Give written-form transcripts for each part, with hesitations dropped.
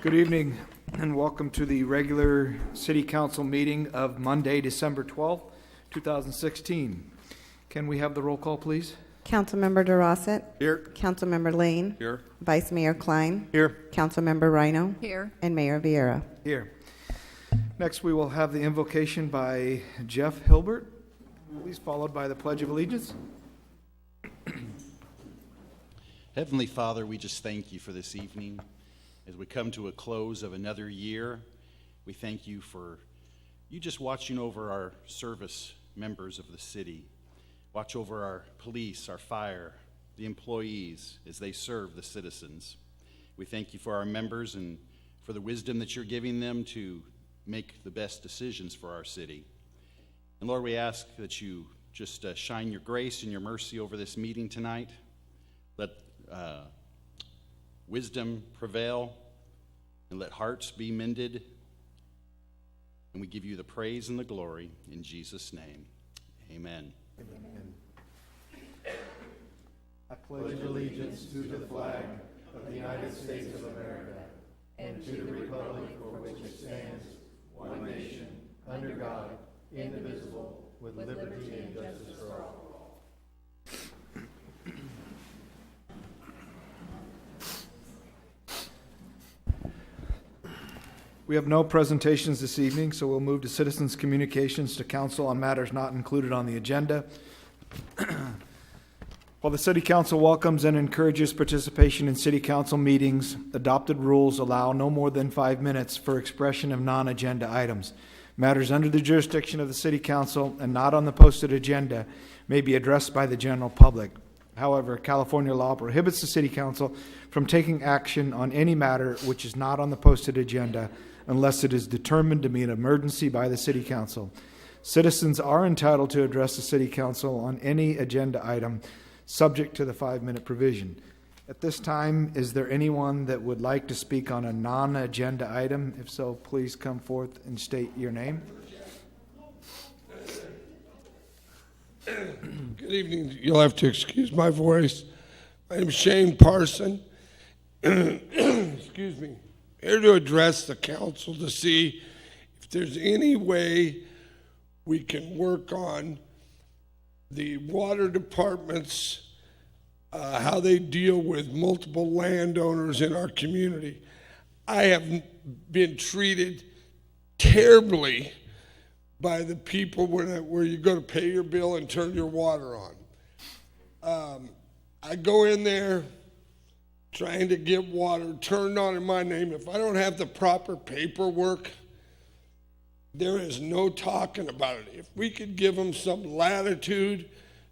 Good evening and welcome to the regular City Council meeting of Monday, December 12th, 2016. Can we have the roll call, please? Councilmember Durossette. Here. Councilmember Lane. Here. Vice Mayor Kline. Here. Councilmember Ryno. Here. And Mayor Vierra. Here. Next, we will have the invocation by Jeff Hilbert, please, followed by the Pledge of Allegiance. Heavenly Father, we just thank you for this evening. As we come to a close of another year, we thank you for you just watching over our service members of the city. Watch over our police, our fire, the employees as they serve the citizens. We thank you for our members and for the wisdom that you're giving them to make the best decisions for our city. And Lord, we ask that you just shine your grace and your mercy over this meeting tonight. Let wisdom prevail, and let hearts be mended. And we give you the praise and the glory in Jesus' name. Amen. Amen. I pledge allegiance to the flag of the United States of America and to the republic for which it stands, one nation, under God, indivisible, with liberty and justice for all. We have no presentations this evening, so we'll move to citizens' communications to council on matters not included on the agenda. While the City Council welcomes and encourages participation in City Council meetings, adopted rules allow no more than 5 minutes for expression of non-agenda items. Matters under the jurisdiction of the City Council and not on the posted agenda may be addressed by the general public. However, California law prohibits the City Council from taking action on any matter which is not on the posted agenda unless it is determined to be an emergency by the City Council. Citizens are entitled to address the City Council on any agenda item subject to the 5-minute provision. At this time, is there anyone that would like to speak on a non-agenda item? If so, please come forth and state your name. Good evening. You'll have to excuse my voice. My name is Shane Parson. Excuse me. Here to address the council to see if there's any way we can work on the water departments, how they deal with multiple landowners in our community. I have been treated terribly by the people where you go to pay your bill and turn your water on. I go in there trying to get water turned on in my name. If I don't have the proper paperwork, there is no talking about it. If we could give them some latitude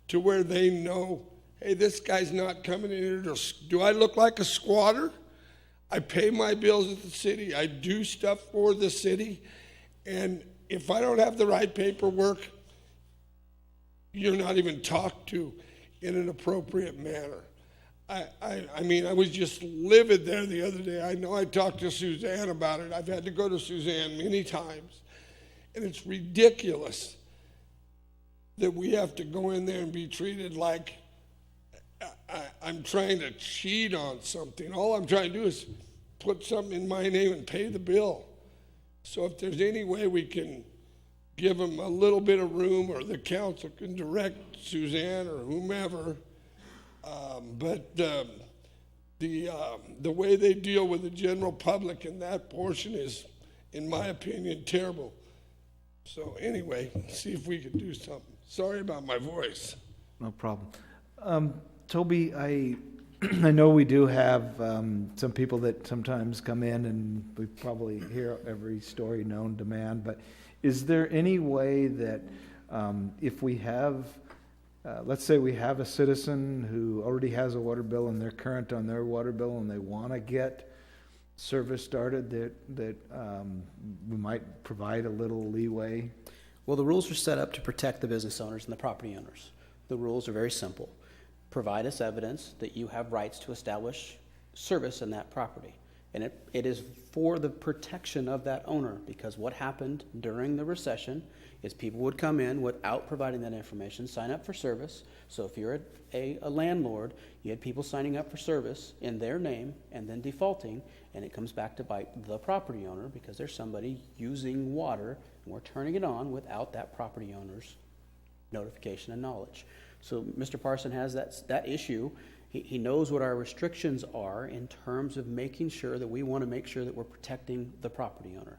to where they know, hey, this guy's not coming in here. Do I look like a squatter? I pay my bills at the city. I do stuff for the city. And if I don't have the right paperwork, you're not even talked to in an appropriate manner. I mean, I was just livid there the other day. I know I talked to Suzanne about it. I've had to go to Suzanne many times. And it's ridiculous that we have to go in there and be treated like I'm trying to cheat on something. All I'm trying to do is put something in my name and pay the bill. So if there's any way we can give them a little bit of room, or the council can direct Suzanne or whomever, but the way they deal with the general public in that portion is, in my opinion, terrible. So anyway, see if we can do something. Sorry about my voice. No problem. Toby, I know we do have some people that sometimes come in, and we probably hear every story known to man, but is there any way that if we have, let's say we have a citizen who already has a water bill and they're current on their water bill and they want to get service started, that we might provide a little leeway? Well, the rules are set up to protect the business owners and the property owners. The rules are very simple. Provide us evidence that you have rights to establish service in that property. And it is for the protection of that owner, because what happened during the recession is people would come in without providing that information, sign up for service. So if you're a landlord, you had people signing up for service in their name and then defaulting, and it comes back to bite the property owner because there's somebody using water and we're turning it on without that property owner's notification and knowledge. So Mr. Parson has that issue. He knows what our restrictions are in terms of making sure that we want to make sure that we're protecting the property owner.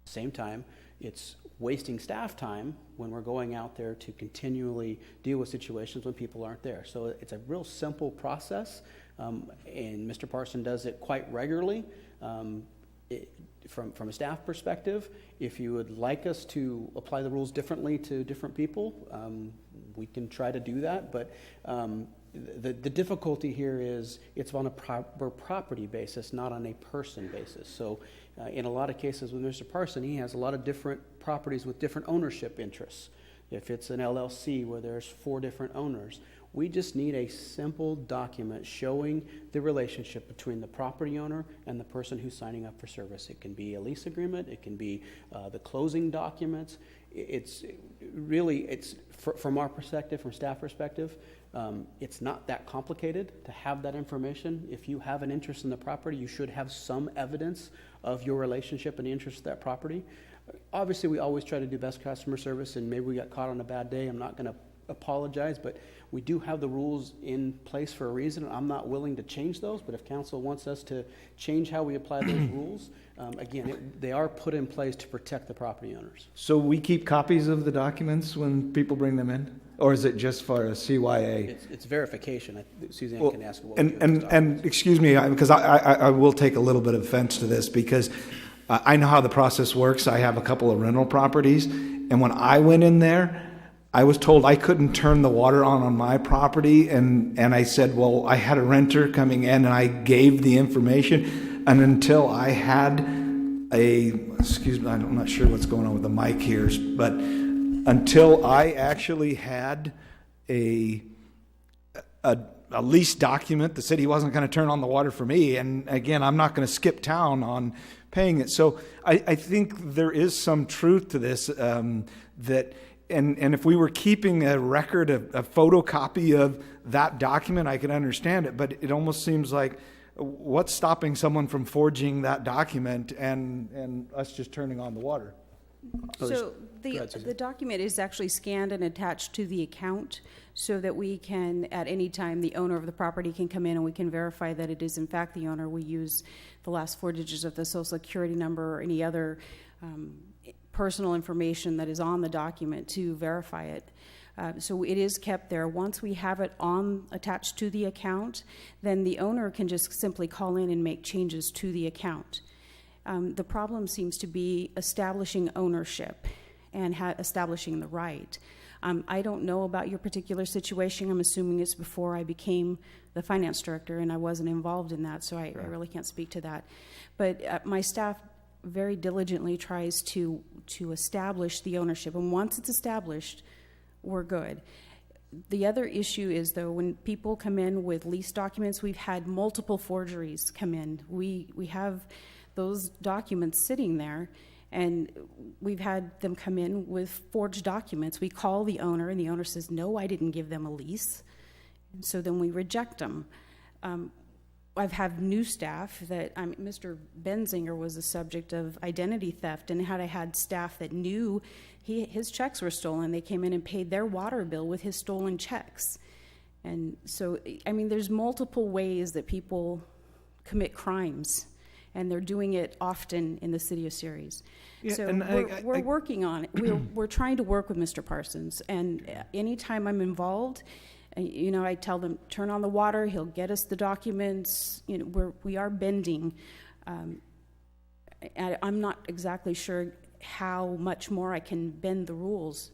At the same time, it's wasting staff time when we're going out there to continually deal with situations when people aren't there. So it's a real simple process, and Mr. Parson does it quite regularly. From a staff perspective, if you would like us to apply the rules differently to different people, we can try to do that, but the difficulty here is it's on a property basis, not on a person basis. So in a lot of cases with Mr. Parson, he has a lot of different properties with different ownership interests. If it's an LLC where there's 4 different owners, we just need a simple document showing the relationship between the property owner and the person who's signing up for service. It can be a lease agreement, it can be the closing documents. It's really, from our perspective, from staff perspective, it's not that complicated to have that information. If you have an interest in the property, you should have some evidence of your relationship and interest in that property. Obviously, we always try to do best customer service, and maybe we got caught on a bad day. I'm not going to apologize, but we do have the rules in place for a reason. I'm not willing to change those, but if council wants us to change how we apply those rules, again, they are put in place to protect the property owners. So we keep copies of the documents when people bring them in? Or is it just for a CYA? It's verification. Suzanne Well, can ask what and excuse me, because I will take a little bit of offense to this, because I know how the process works. I have a couple of rental properties, and when I went in there, I was told I couldn't turn the water on my property, and I said, well, I had a renter coming in, and I gave the information, and until I had excuse me, I'm not sure what's going on with the mic here, but until I actually had a lease document that said he wasn't going to turn on the water for me, and again, I'm not going to skip town on paying it. So I think there is some truth to this, that and if we were keeping a record, a photocopy of that document, I could understand it, but it almost seems like, what's stopping someone from forging that document and us just turning on the water? So the document is actually scanned and attached to the account so that we can, at any time, the owner of the property can come in and we can verify that it is in fact the owner. We use the last 4 digits of the Social Security number or any other personal information that is on the document to verify it. So it is kept there. Once we have it attached to the account, then the owner can just simply call in and make changes to the account. The problem seems to be establishing ownership and establishing the right. I don't know about your particular situation. I'm assuming it's before I became the finance director, and I wasn't involved in that, so I really can't speak to that. But my staff very diligently tries to establish the ownership, and once it's established, we're good. The other issue is, though, when people come in with lease documents, we've had multiple forgeries come in. We have those documents sitting there, and we've had them come in with forged documents. We call the owner, and the owner says, no, I didn't give them a lease. And so then we reject them. I've had new staff that, Mr. Benzinger was the subject of identity theft, and I had staff that knew his checks were stolen. They came in and paid their water bill with his stolen checks. And so, there's multiple ways that people commit crimes, and they're doing it often in the city of Ceres. Yeah, so and we're working on it. We're trying to work with Mr. Parsons, and anytime I'm involved, I tell them, turn on the water, he'll get us the documents. We are bending. I'm not exactly sure how much more I can bend the rules.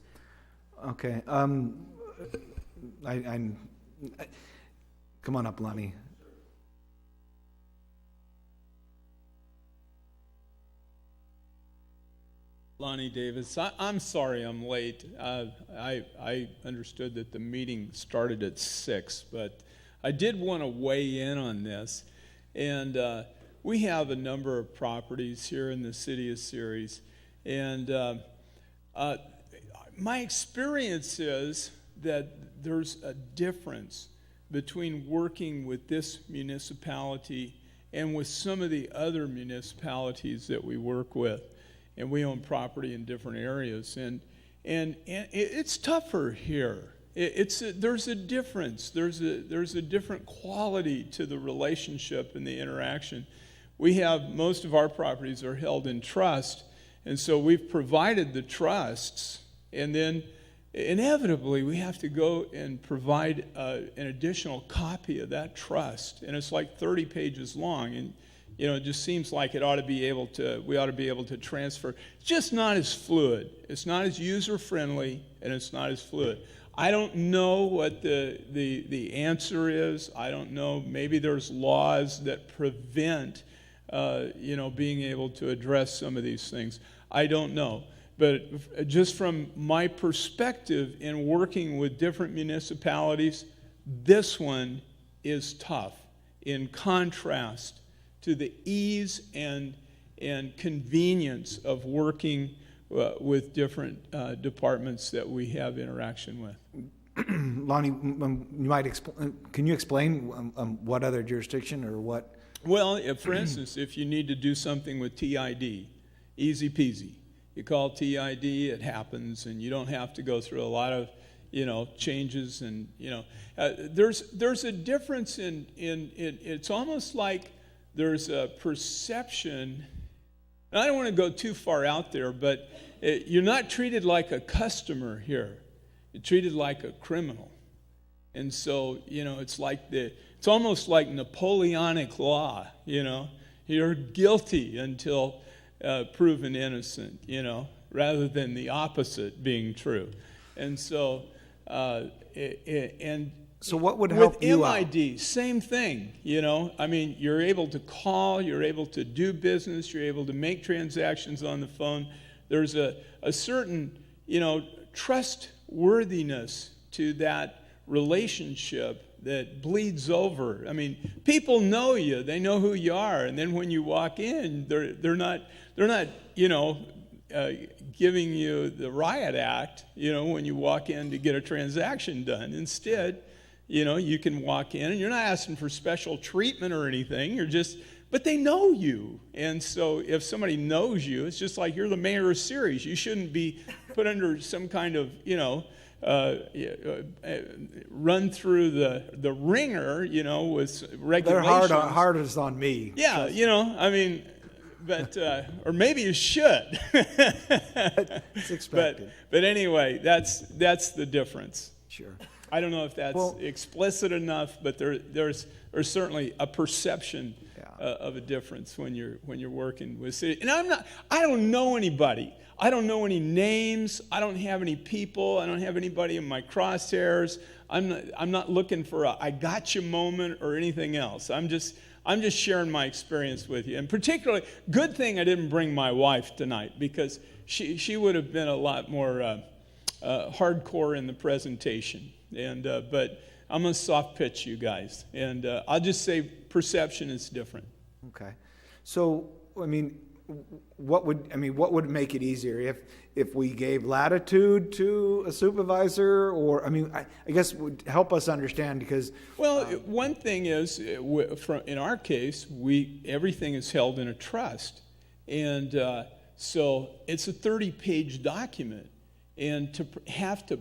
Okay. Come on up, Lonnie. Lonnie Davis. I'm sorry I'm late. I understood that the meeting started at 6, but I did want to weigh in on this. And we have a number of properties here in the city of Ceres, and my experience is that there's a difference between working with this municipality and with some of the other municipalities that we work with, and we own property in different areas, and it's tougher here. There's a difference. There's a different quality to the relationship and the interaction. We have, most of our properties are held in trust, and so we've provided the trusts, and then inevitably we have to go and provide an additional copy of that trust, and it's like 30 pages long, and it just seems like we ought to be able to transfer. It's just not as fluid. It's not as user friendly, and it's not as fluid. I don't know what the answer is. I don't know. Maybe there's laws that prevent being able to address some of these things. I don't know. But just from my perspective in working with different municipalities, this one is tough in contrast to the ease and convenience of working with different departments that we have interaction with. Lonnie, can you explain what other jurisdiction or what? Well, for instance, if you need to do something with TID, easy peasy. You call TID, it happens, and you don't have to go through a lot of, changes, and there's a difference in it's almost like there's a perception. And I don't want to go too far out there, but you're not treated like a customer here. You're treated like a criminal, and so it's almost like Napoleonic law. You're guilty until proven innocent, rather than the opposite being true. And so, so what would help you out? With MID, same thing, you're able to call, you're able to do business, you're able to make transactions on the phone. There's a certain, trustworthiness to that relationship that bleeds over. People know you, they know who you are, and then when you walk in, they're not giving you the riot act, when you walk in to get a transaction done. Instead, you can walk in and you're not asking for special treatment or anything. But they know you. And so if somebody knows you, it's just like you're the mayor of Ceres. You shouldn't be put under some kind of, run through the ringer, with regulations. They're hardest on me. Yeah, but or maybe you should. It's expected. But anyway, that's the difference. Sure. I don't know if that's explicit enough, but there's certainly a perception of a difference when you're working with city. And I don't know anybody. I don't know any names. I don't have any people. I don't have anybody in my crosshairs. I'm not looking for a I gotcha moment or anything else. I'm just sharing my experience with you. And particularly, good thing I didn't bring my wife tonight, because she would have been a lot more hardcore in the presentation. But I'm going to soft pitch you guys. And I'll just say perception is different. Okay. So, what would make it easier if we gave latitude to a supervisor, or I guess would help us understand, because one thing is, in our case, everything is held in a trust, and so it's a 30-page document, and to have to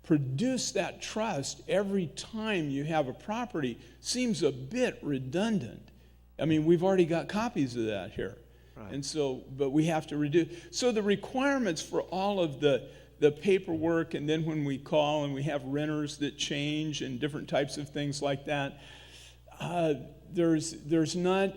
produce that trust every time you have a property seems a bit redundant. We've already got copies of that here. Right. And so, but we have to reduce. So the requirements for all of the paperwork, and then when we call and we have renters that change and different types of things like that, there's not.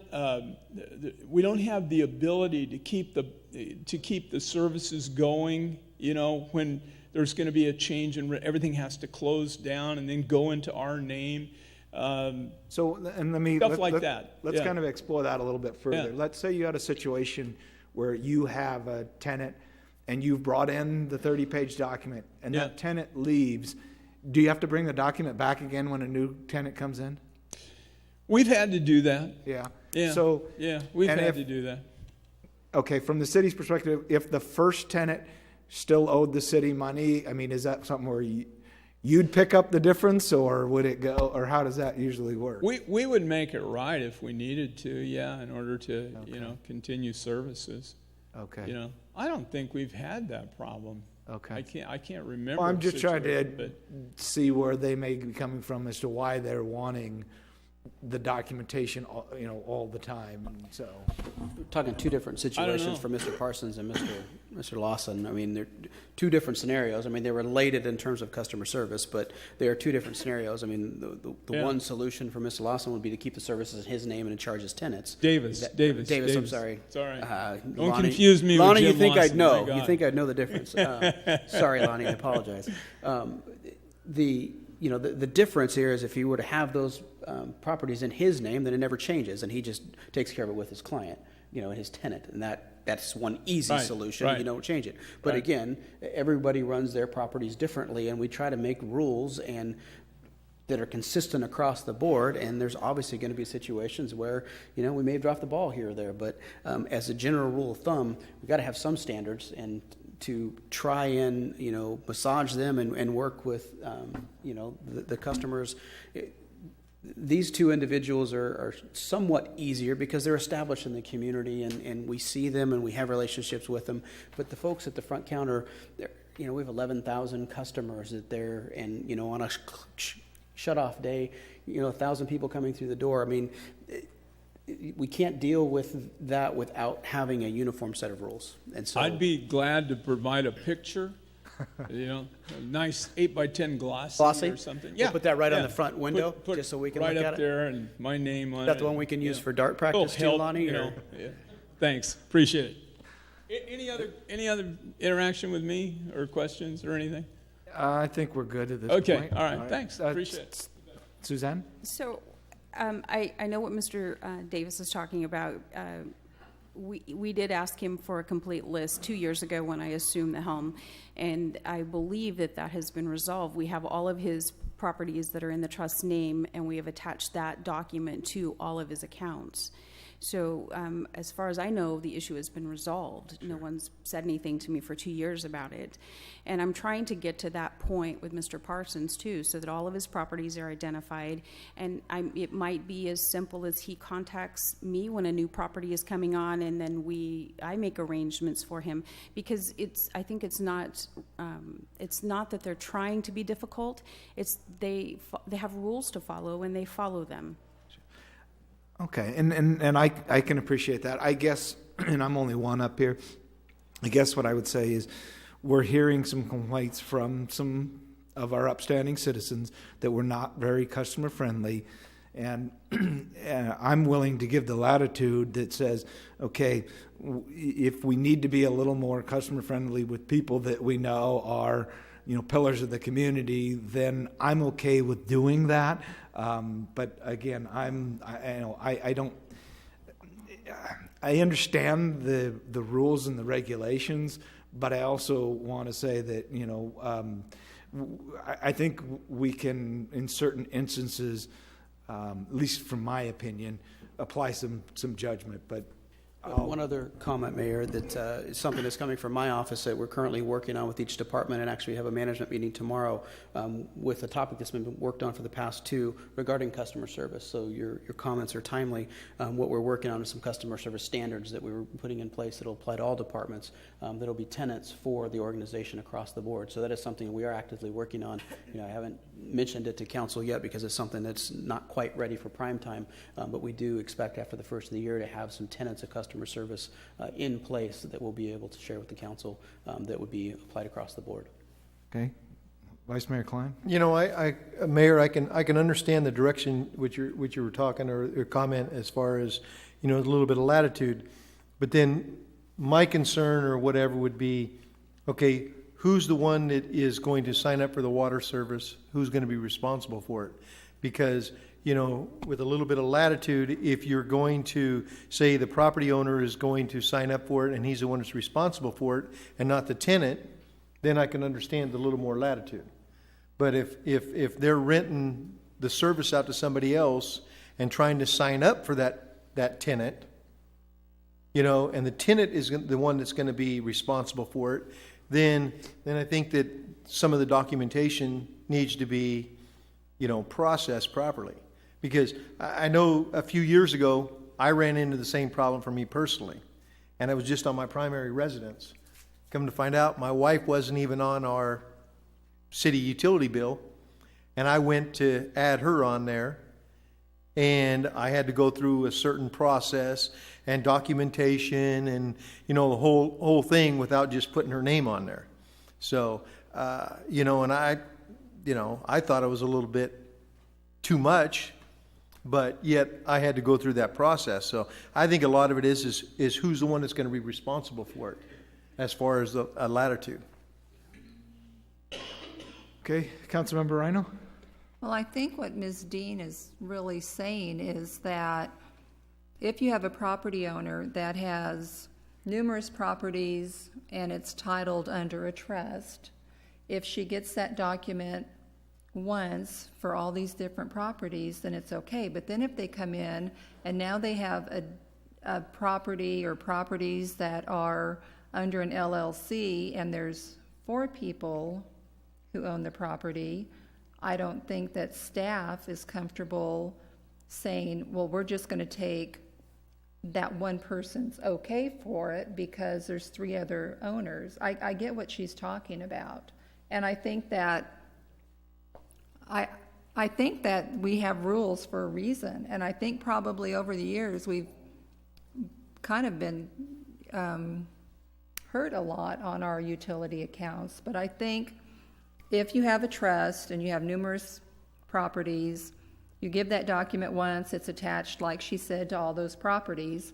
We don't have the ability to keep the services going. When there's going to be a change and everything has to close down and then go into our name. Let's kind of explore that a little bit further. Yeah. Let's say you had a situation where you have a tenant and you've brought in the 30-page document, and that tenant leaves. Do you have to bring the document back again when a new tenant comes in? We've had to do that. Yeah. Yeah. So, Yeah, we've and had if- to do that. okay, from the city's perspective, if the first tenant still owed the city money, I mean, is that something where you'd pick up the difference, or would it go, or how does that usually work? We would make it right if we needed to, yeah, in order to, continue services. Okay. I don't think we've had that problem. Okay. I can't remember. Well, I'm a just trying situation, to but- see where they may be coming from as to why they're wanting the documentation, all the time, and so. We're talking two different situations for Mr. Parsons and Mr. Lawson. I mean, they're two different scenarios. I mean, they're related in terms of customer service, but they are two different scenarios. I mean, the Yeah. one solution for Mr. Lawson would be to keep the services in his name and charge his tenants. Davis, I'm sorry. It's all right. Lonnie, confuse me with Lonnie, you Jim think Lawson, I'd know. my God. You think I'd know the difference. Sorry, Lonnie, I apologize. The difference here is if he were to have those properties in his name, then it never changes, and he just takes care of it with his client, his tenant, and that's one easy Right, solution. right. You don't change it. But Right. again, everybody runs their properties differently, and we try to make rules and that are consistent across the board, and there's obviously going to be situations where, we may have dropped the ball here or there, but as a general rule of thumb, we've got to have some standards, and to try and, massage them and work with, the customers. These two individuals are somewhat easier because they're established in the community, and we see them and we have relationships with them. But the folks at the front counter, we have 11,000 customers that they're, and, on a shut-off day, 1,000 people coming through the door. I mean, we can't deal with that without having a uniform set of rules. And so I'd be glad to provide a picture, a nice 8x10 glossy Glossy? or something. We'll put that right on yeah. the front window, Put just so we can right look up at it? there and my name on it. Is that the one we can use for dart practice too, help, Lonnie? Yeah. Thanks, appreciate it. Any other interaction with me or questions or anything? I think we're good at this Okay, point. all right, thanks, appreciate it. Suzanne? So, I know what Mr. Davis is talking about. We did ask him for a complete list 2 years ago when I assumed the helm, and I believe that has been resolved. We have all of his properties that are in the trust's name, and we have attached that document to all of his accounts. So as far as I know, the issue has been resolved. No one's said anything to me for 2 years about it. And I'm trying to get to that point with Mr. Parsons, too, so that all of his properties are identified. And it might be as simple as he contacts me when a new property is coming on, and then I make arrangements for him. Because I think it's not that they're trying to be difficult. It's they have rules to follow, and they follow them. Okay, and I can appreciate that. I guess, and I'm only one up here, I guess what I would say is we're hearing some complaints from some of our upstanding citizens that we're not very customer friendly, and I'm willing to give the latitude that says, okay, if we need to be a little more customer friendly with people that we know are pillars of the community, then I'm okay with doing that. But again, I understand the rules and the regulations, but I also want to say that I think we can, in certain instances, at least from my opinion, apply some judgment. But one other comment, Mayor, that is something that's coming from my office that we're currently working on with each department, and actually have a management meeting tomorrow with a topic that's been worked on for the past 2 regarding customer service. So your comments are timely. What we're working on is some customer service standards that we were putting in place that will apply to all departments, that will be tenets for the organization across the board. So that is something we are actively working on. I haven't mentioned it to council yet because it's something that's not quite ready for prime time, but we do expect after the first of the year to have some tenets of customer service in place that we'll be able to share with the council that would be applied across the board. okay, Vice Mayor Kline? Mayor, I can understand the direction which you were talking or comment as far as a little bit of latitude, but then my concern or whatever would be, okay, who's the one that is going to sign up for the water service? Who's going to be responsible for it? Because with a little bit of latitude, if you're going to say the property owner is going to sign up for it and he's the one that's responsible for it and not the tenant, then I can understand a little more latitude. But if they're renting the service out to somebody else and trying to sign up for that that tenant, you know, and the tenant is the one that's going to be responsible for it, then I think that some of the documentation needs to be, you know, processed properly. Because I know a few years ago, I ran into the same problem for me personally, and it was just on my primary residence. Come to find out, my wife wasn't even on our city utility bill, and I went to add her on there, and I had to go through a certain process and documentation and, you know, the whole thing without just putting her name on there. So, you know, and I thought it was a little bit too much, but yet I had to go through that process. So I think a lot of it is who's the one that's going to be responsible for it as far as the latitude. Okay, Councilmember Ryno? Well, I think what Ms. Dean is really saying is that if you have a property owner that has numerous properties and it's titled under a trust, if she gets that document once for all these different properties, then it's okay. But then if they come in and now they have a property or properties that are under an LLC and there's 4 people who own the property, I don't think that staff is comfortable saying, well, we're just going to take that one person's okay for it because there's 3 other owners. I get what she's talking about. And I think that I think that we have rules for a reason. And I think probably over the years we've kind of been hurt a lot on our utility accounts. But I think if you have a trust and you have numerous properties, you give that document once, it's attached, like she said, to all those properties.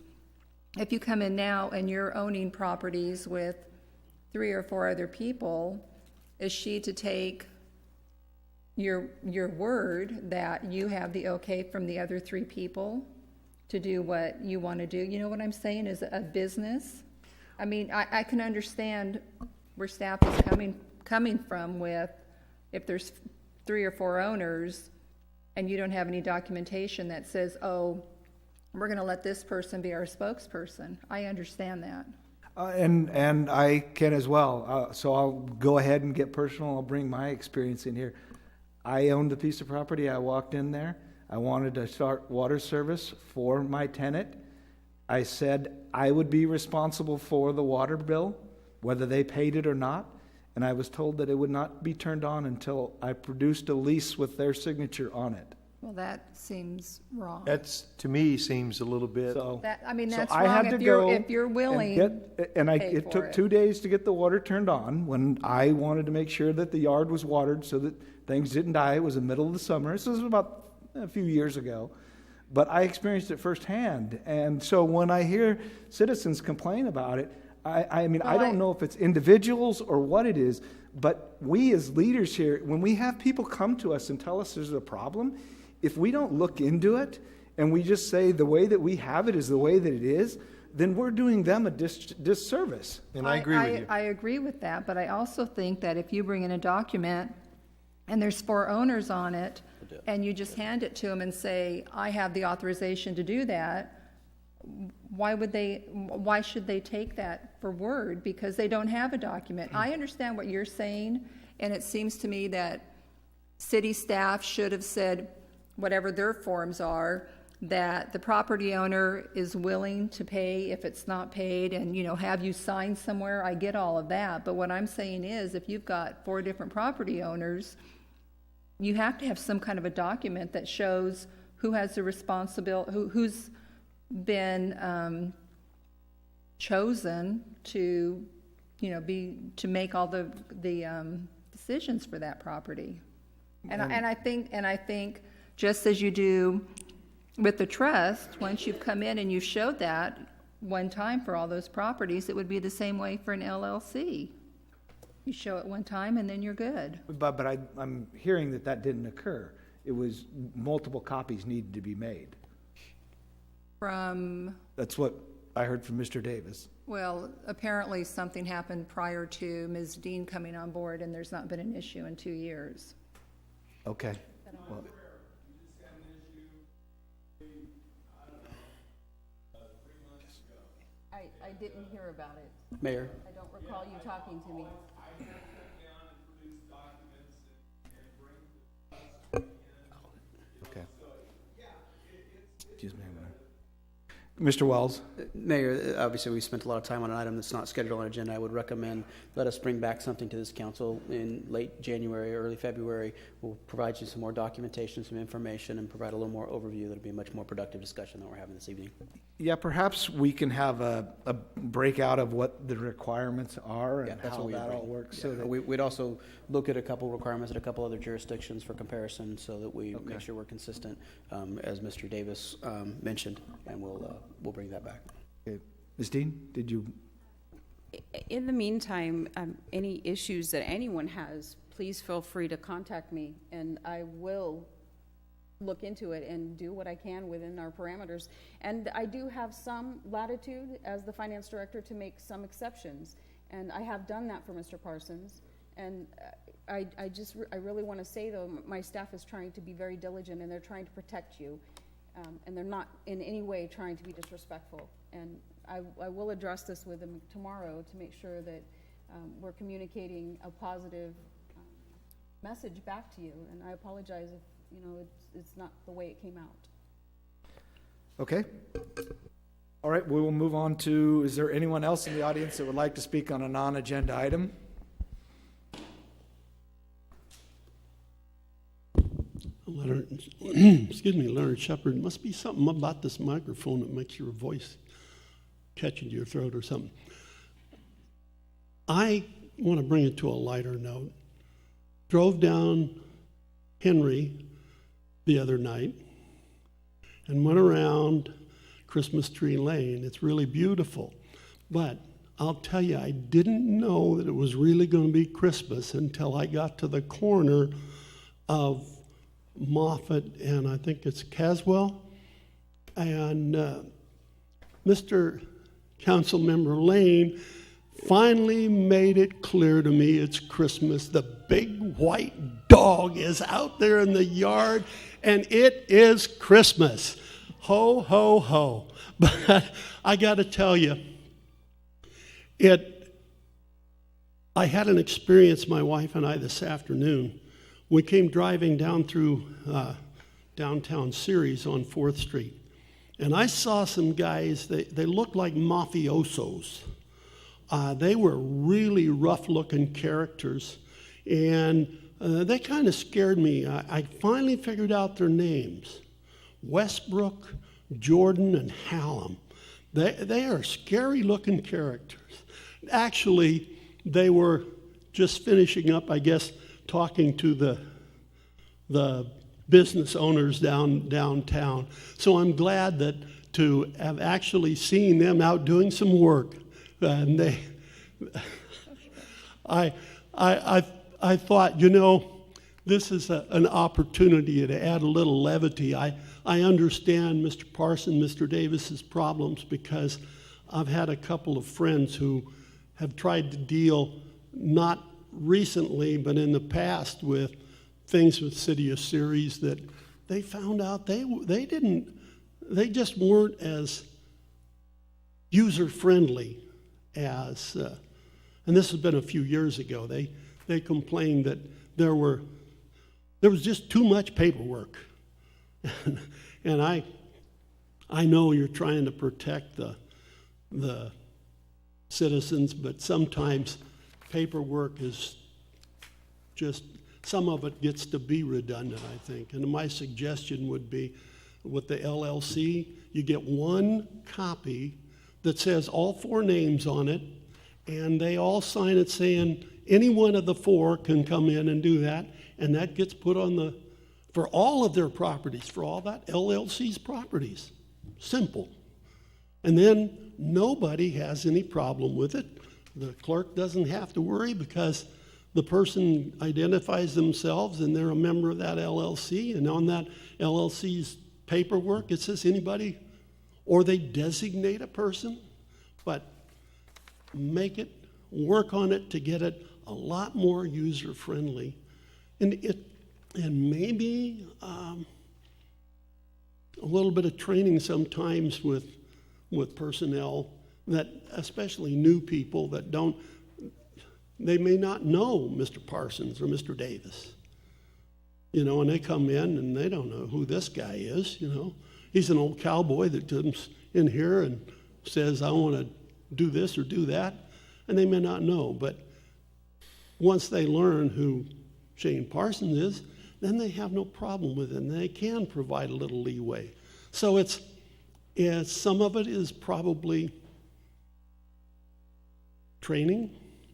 If you come in now and you're owning properties with 3 or 4 other people, is she to take your word that you have the okay from the other 3 people to do what you want to do? You know what I'm saying, is a business. I mean, I can understand where staff is coming from with, if there's 3 or 4 owners and you don't have any documentation that says, oh, we're going to let this person be our spokesperson. I understand that. And I can as well. So I'll go ahead and get personal. I'll bring my experience in here. I owned a piece of property. I walked in there. I wanted to start water service for my tenant. I said I would be responsible for the water bill, whether they paid it or not. And I was told that it would not be turned on until I produced a lease with their signature on it. Well, that seems wrong. That's, to me, seems a little bit. So, That's I had wrong to go if you're willing. It took 2 days to get the water turned on when I wanted to make sure that the yard was watered so that things didn't die. It was the middle of the summer. This was about a few years ago. But I experienced it firsthand. And so when I hear citizens complain about it, I don't know if it's individuals or what it is, but we as leaders here, when we have people come to us and tell us there's a problem, if we don't look into it and we just say the way that we have it is the way that it is, then we're doing them a disservice. And I agree with you. I agree with that, but I also think that if you bring in a document and there's 4 owners on it, and you just hand it to them and say, I have the authorization to do that, why should they take that for word? Because they don't have a document. I understand what you're saying, and it seems to me that city staff should have said, whatever their forms are, that the property owner is willing to pay if it's not paid, and, have you sign somewhere. I get all of that, but what I'm saying is, if you've got 4 different property owners, you have to have some kind of a document that shows who has the responsibility, who's been chosen to, to make all the decisions for that property. And I think just as you do with the trust, once you've come in and you've showed that one time for all those properties, it would be the same way for an LLC. You show it one time and then you're good. But I'm hearing that didn't occur. It was multiple copies needed to be made. That's what I heard from Mr. Davis. Well, apparently something happened prior to Ms. Dean coming on board, and there's not been an issue in 2 years. Okay. Well, I didn't hear about it. Mayor, I don't recall you talking to me. Okay. Excuse me. Mr. Wells? Mayor, obviously we spent a lot of time on an item that's not scheduled on an agenda. I would recommend let us bring back something to this council in late January, early February. We'll provide you some more documentation, some information, and provide a little more overview. That'll be a much more productive discussion than we're having this evening. Yeah, perhaps we can have a breakout of what the requirements are and That's how what we that agree. all works. Yeah. So that We'd also look at a couple requirements at a couple other jurisdictions for comparison so that we make sure we're consistent, as Mr. Davis mentioned, and we'll bring that back. Okay. Ms. Dean, did you? In the meantime, any issues that anyone has, please feel free to contact me, and I will look into it and do what I can within our parameters. And I do have some latitude as the finance director to make some exceptions, and I have done that for Mr. Parsons. And I really want to say, though, my staff is trying to be very diligent, and they're trying to protect you, and they're not in any way trying to be disrespectful. And I will address this with them tomorrow to make sure that we're communicating a positive message back to you. And I apologize if it's not the way it came out. Okay. All right, we will move on to, is there anyone else in the audience that would like to speak on a non-agenda item? Leonard Shepard. Must be something about this microphone that makes your voice catch into your throat or something. I want to bring it to a lighter note. Drove down Henry the other night and went around Christmas Tree Lane. It's really beautiful. But I'll tell you, I didn't know that it was really going to be Christmas until I got to the corner of Moffett and I think it's Caswell. And Mr. Councilmember Lane finally made it clear to me it's Christmas. The big white dog is out there in the yard, and it is Christmas. Ho, ho, ho. But I got to tell you, I had an experience, my wife and I, this afternoon. We came driving down through downtown Ceres on 4th Street, and I saw some guys, they looked like mafiosos. They were really rough-looking characters, and they kind of scared me. I finally figured out their names. Westbrook, Jordan, and Hallam. They are scary-looking characters. Actually, they were just finishing up, I guess, talking to the business owners downtown. So I'm glad that to have actually seen them out doing some work. And I thought, this is an opportunity to add a little levity. I understand Mr. Parson, Mr. Davis's problems because I've had a couple of friends who have tried to deal, not recently, but in the past, with things with City of Ceres that they found out they just weren't as user-friendly as, and this has been a few years ago, they complained that there was just too much paperwork. And I know you're trying to protect the citizens, but sometimes paperwork is just, some of it gets to be redundant, I think. And my suggestion would be with the LLC, you get one copy that says all 4 names on it, and they all sign it saying any one of the 4 can come in and do that, and that gets put on for all of their properties, for all that LLC's properties. Simple. And then nobody has any problem with it. The clerk doesn't have to worry because the person identifies themselves and they're a member of that LLC, and on that LLC's paperwork it says anybody, or they designate a person, but work on it to get it a lot more user-friendly. And maybe a little bit of training sometimes with personnel that especially new people that don't, they may not know Mr. Parsons or Mr. Davis. You know, and they come in and they don't know who this guy is, you know. He's an old cowboy that comes in here and says, I want to do this or do that, and they may not know. But once they learn who Shane Parsons is, then they have no problem with it, and they can provide a little leeway. So it's some of it is probably training,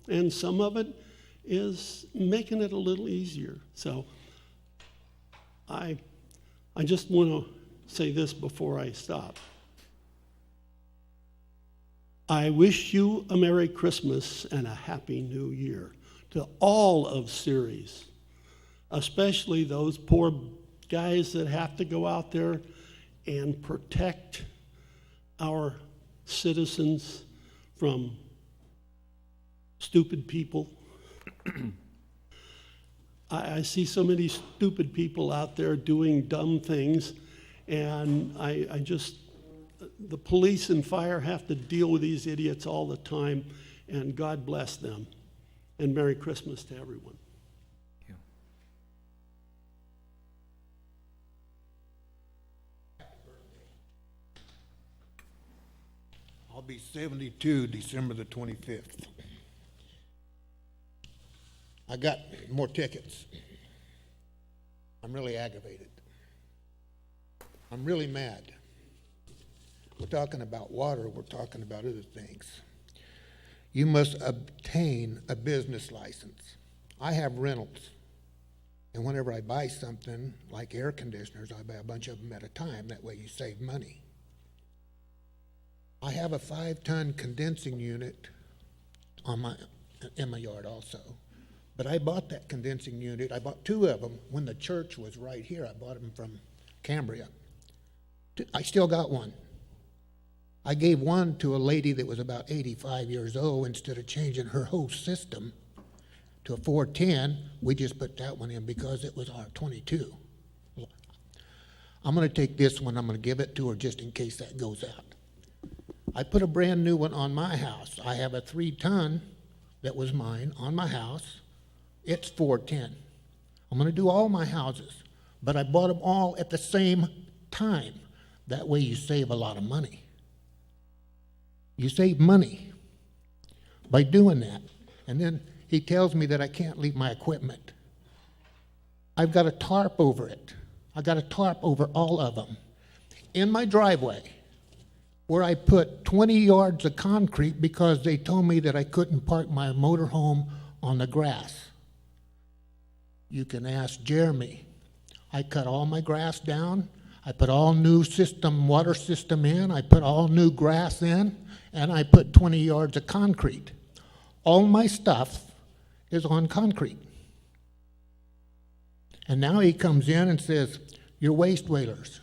and some of it is making it a little easier. So I just want to say this before I stop. I wish you a Merry Christmas and a Happy New Year to all of Ceres, especially those poor guys that have to go out there and protect our citizens from stupid people. I see so many stupid people out there doing dumb things, and I just, the police and fire have to deal with these idiots all the time, and God bless them. And Merry Christmas to everyone. I'll be 72 December the 25th. I got more tickets. I'm really aggravated. I'm really mad. We're talking about water, we're talking about other things. You must obtain a business license. I have rentals. And whenever I buy something, like air conditioners, I buy a bunch of them at a time. That way you save money. I have a 5-ton condensing unit in my yard also. But I bought that condensing unit. I bought 2 of them when the church was right here. I bought them from Cambria. I still got one. I gave one to a lady that was about 85 years old. Instead of changing her whole system to a 410, we just put that one in because it was R22. I'm going to take this one. I'm going to give it to her just in case that goes out. I put a brand new one on my house. I have a 3-ton that was mine on my house. It's 410. I'm going to do all my houses, but I bought them all at the same time. That way you save a lot of money. You save money by doing that. And then he tells me that I can't leave my equipment. I've got a tarp over it. I got a tarp over all of them. In my driveway, where I put 20 yards of concrete because they told me that I couldn't park my motorhome on the grass. You can ask Jeremy. I cut all my grass down. I put all new water system in. I put all new grass in, and I put 20 yards of concrete. All my stuff is on concrete. And now he comes in and says, "You're waste whalers,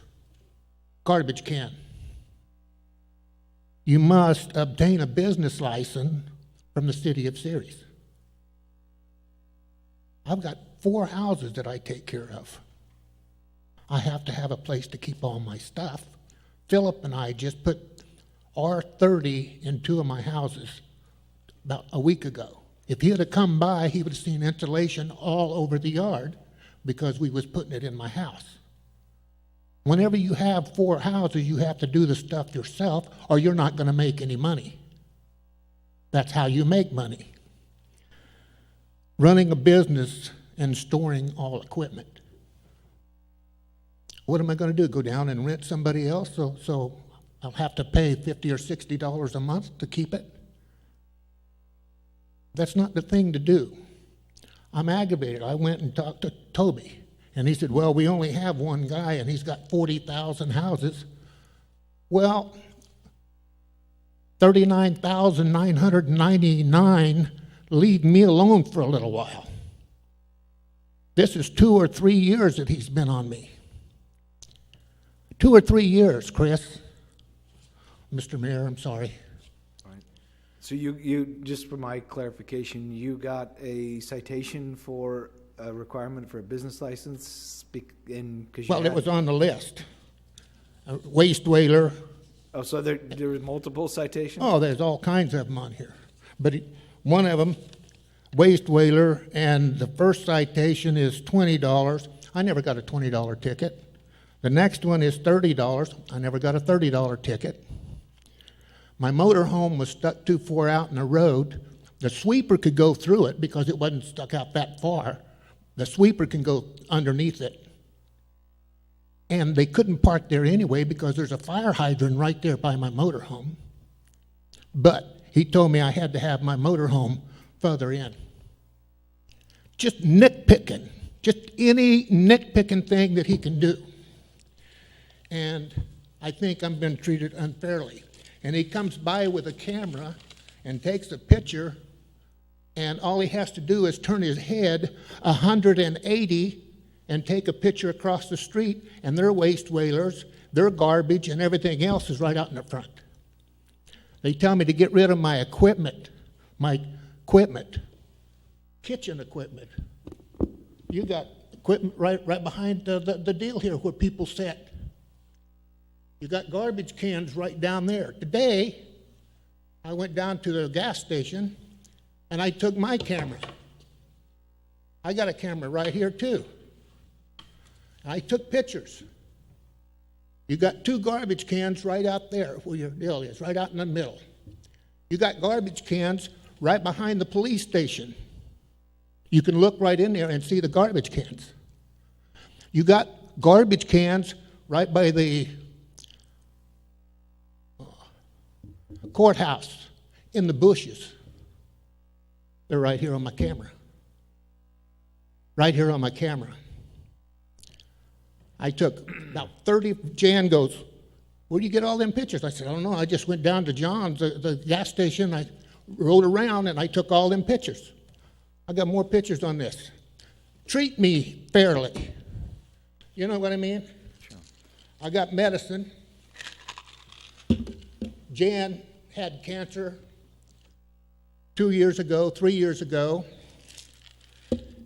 garbage can. You must obtain a business license from the city of Ceres." I've got 4 houses that I take care of. I have to have a place to keep all my stuff. Philip and I just put R30 in 2 of my houses about a week ago. If he had come by, he would have seen insulation all over the yard because we was putting it in my house. Whenever you have 4 houses, you have to do the stuff yourself or you're not going to make any money. That's how you make money. Running a business and storing all equipment. What am I going to do? Go down and rent somebody else so I'll have to pay $50 or $60 a month to keep it? That's not the thing to do. I'm aggravated. I went and talked to Toby, and he said, well, we only have one guy, and he's got 40,000 houses. Well, 39,999 leave me alone for a little while. This is 2 or 3 years that he's been on me. 2 or 3 years, Chris. Mr. Mayor, I'm sorry. All right. So you just for my clarification, you got a citation for a requirement for a business license? Well, it was on the list. Waste whaler, Oh, so there was multiple citations? Oh, there's all kinds of them on here. But one of them, waste whaler, and the first citation is $20. I never got a $20 ticket. The next one is $30. I never got a $30 ticket. My motorhome was stuck too far out in the road. The sweeper could go through it because it wasn't stuck out that far. The sweeper can go underneath it. And they couldn't park there anyway because there's a fire hydrant right there by my motorhome. But he told me I had to have my motorhome further in. Just nitpicking. Just any nitpicking thing that he can do. And I think I'm being treated unfairly. And he comes by with a camera and takes a picture, and all he has to do is turn his head 180 and take a picture across the street, and their waste whalers, their garbage, and everything else is right out in the front. They tell me to get rid of my equipment, kitchen equipment. You got equipment right behind the deal here where people sit. You got garbage cans right down there. Today, I went down to the gas station, and I took my camera. I got a camera right here, too. I took pictures. You got 2 garbage cans right out there where your deal is, right out in the middle. You got garbage cans right behind the police station. You can look right in there and see the garbage cans. You got garbage cans right by the courthouse in the bushes. They're right here on my camera. Right here on my camera. I took about 30, Jan goes, where do you get all them pictures? I said, I don't know, I just went down to John's, the gas station, I rode around and I took all them pictures. I got more pictures on this. Treat me fairly. You know what I mean? Sure. I got medicine. Jan had cancer 3 years ago,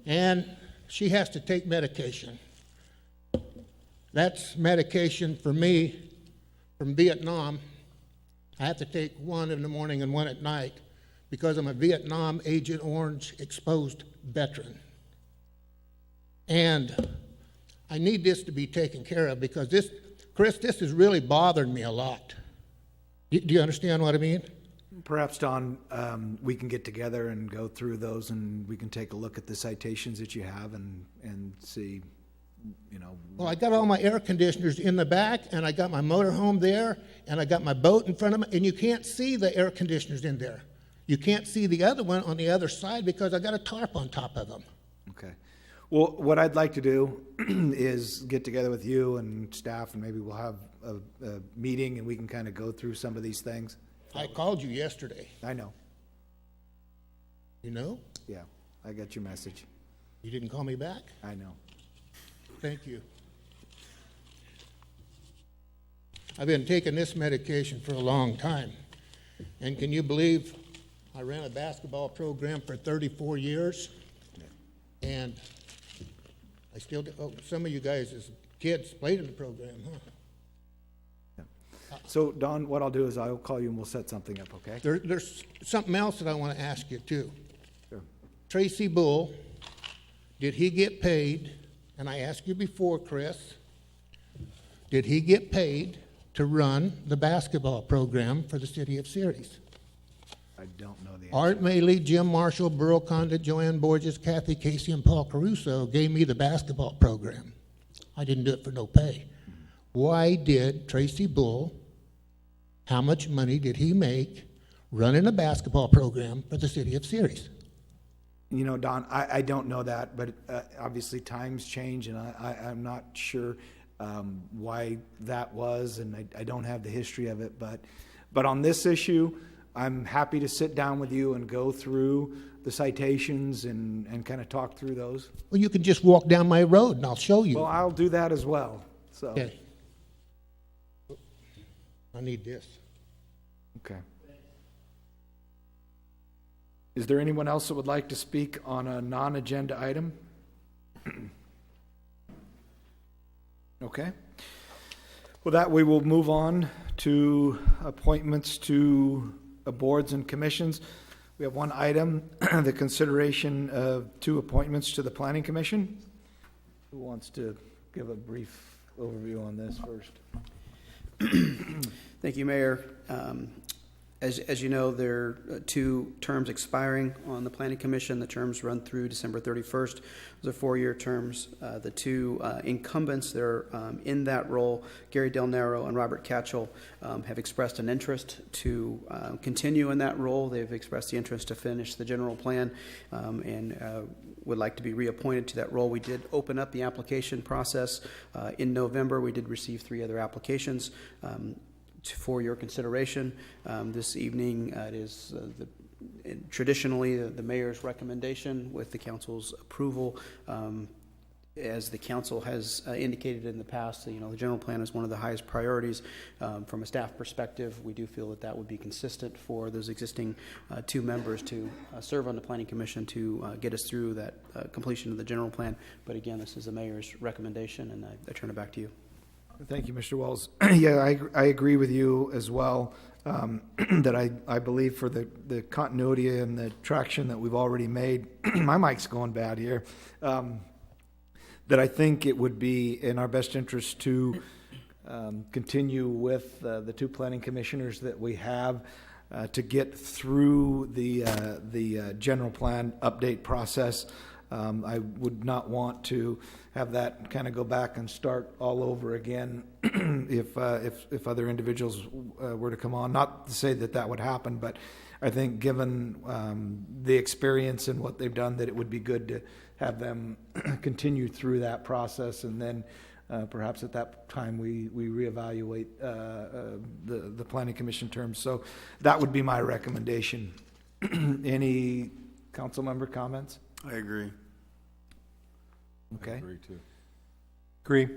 and she has to take medication. That's medication for me from Vietnam. I have to take one in the morning and one at night because I'm a Vietnam Agent Orange exposed veteran. And I need this to be taken care of because this, Chris, this has really bothered me a lot. Do you understand what I mean? Perhaps, Don, we can get together and go through those, and we can take a look at the citations that you have and see, you know. Well, I got all my air conditioners in the back, and I got my motorhome there, and I got my boat in front of me, and you can't see the air conditioners in there. You can't see the other one on the other side because I got a tarp on top of them. Okay. Well, what I'd like to do is get together with you and staff, and maybe we'll have a meeting, and we can kind of go through some of these things. I called you yesterday. I know. You know? Yeah, I got your message. You didn't call me back? I know. Thank you. I've been taking this medication for a long time. And can you believe I ran a basketball program for 34 years? Yeah. And I still do. Oh, some of you guys as kids played in the program, huh? So, Don, what I'll do is I'll call you and we'll set something up, okay? There's something else that I want to ask you, too. Sure. Tracy Bull, did he get paid? And I asked you before, Chris, did he get paid to run the basketball program for the city of Ceres? I don't know the answer. Art Maley, Jim Marshall, Burl Condit, Joanne Borges, Kathy Casey, and Paul Caruso gave me the basketball program. I didn't do it for no pay. Why did Tracy Bull, how much money did he make running a basketball program for the city of Ceres? You know, Don, I don't know that, but obviously times change, and I'm not sure why that was, and I don't have the history of it. But on this issue, I'm happy to sit down with you and go through the citations and kind of talk through those. Well, you can just walk down my road, and I'll show you. Well, I'll do that as well. So. Okay. I need this. Okay. Is there anyone else that would like to speak on a non-agenda item? Okay. With that, we will move on to appointments to boards and commissions. We have one item, the consideration of 2 appointments to the Planning Commission. Who wants to give a brief overview on this first? Thank you, Mayor. As you know, there are 2 terms expiring on the Planning Commission. The terms run through December 31st. Those are 4-year terms. The 2 incumbents that are in that role, Gary Del Nero and Robert Catchell, have expressed an interest to continue in that role. They've expressed the interest to finish the general plan and would like to be reappointed to that role. We did open up the application process in November. We did receive 3 other applications for your consideration. This evening, it is traditionally the mayor's recommendation with the council's approval. As the council has indicated in the past, the general plan is one of the highest priorities. From a staff perspective, we do feel that that would be consistent for those existing 2 members to serve on the Planning Commission to get us through that completion of the general plan. But again, this is the mayor's recommendation, and I turn it back to you. Thank you, Mr. Wells. Yeah, I agree with you as well, that I believe for the continuity and the traction that we've already made, my mic's going bad here, that I think it would be in our best interest to continue with the 2 planning commissioners that we have to get through the general plan update process. I would not want to have that kind of go back and start all over again if other individuals were to come on. Not to say that would happen, but I think given the experience and what they've done, that it would be good to have them continue through that process, and then perhaps at that time we reevaluate the Planning Commission terms. So that would be my recommendation. Any council member comments? I agree. Okay. I agree too. Agree.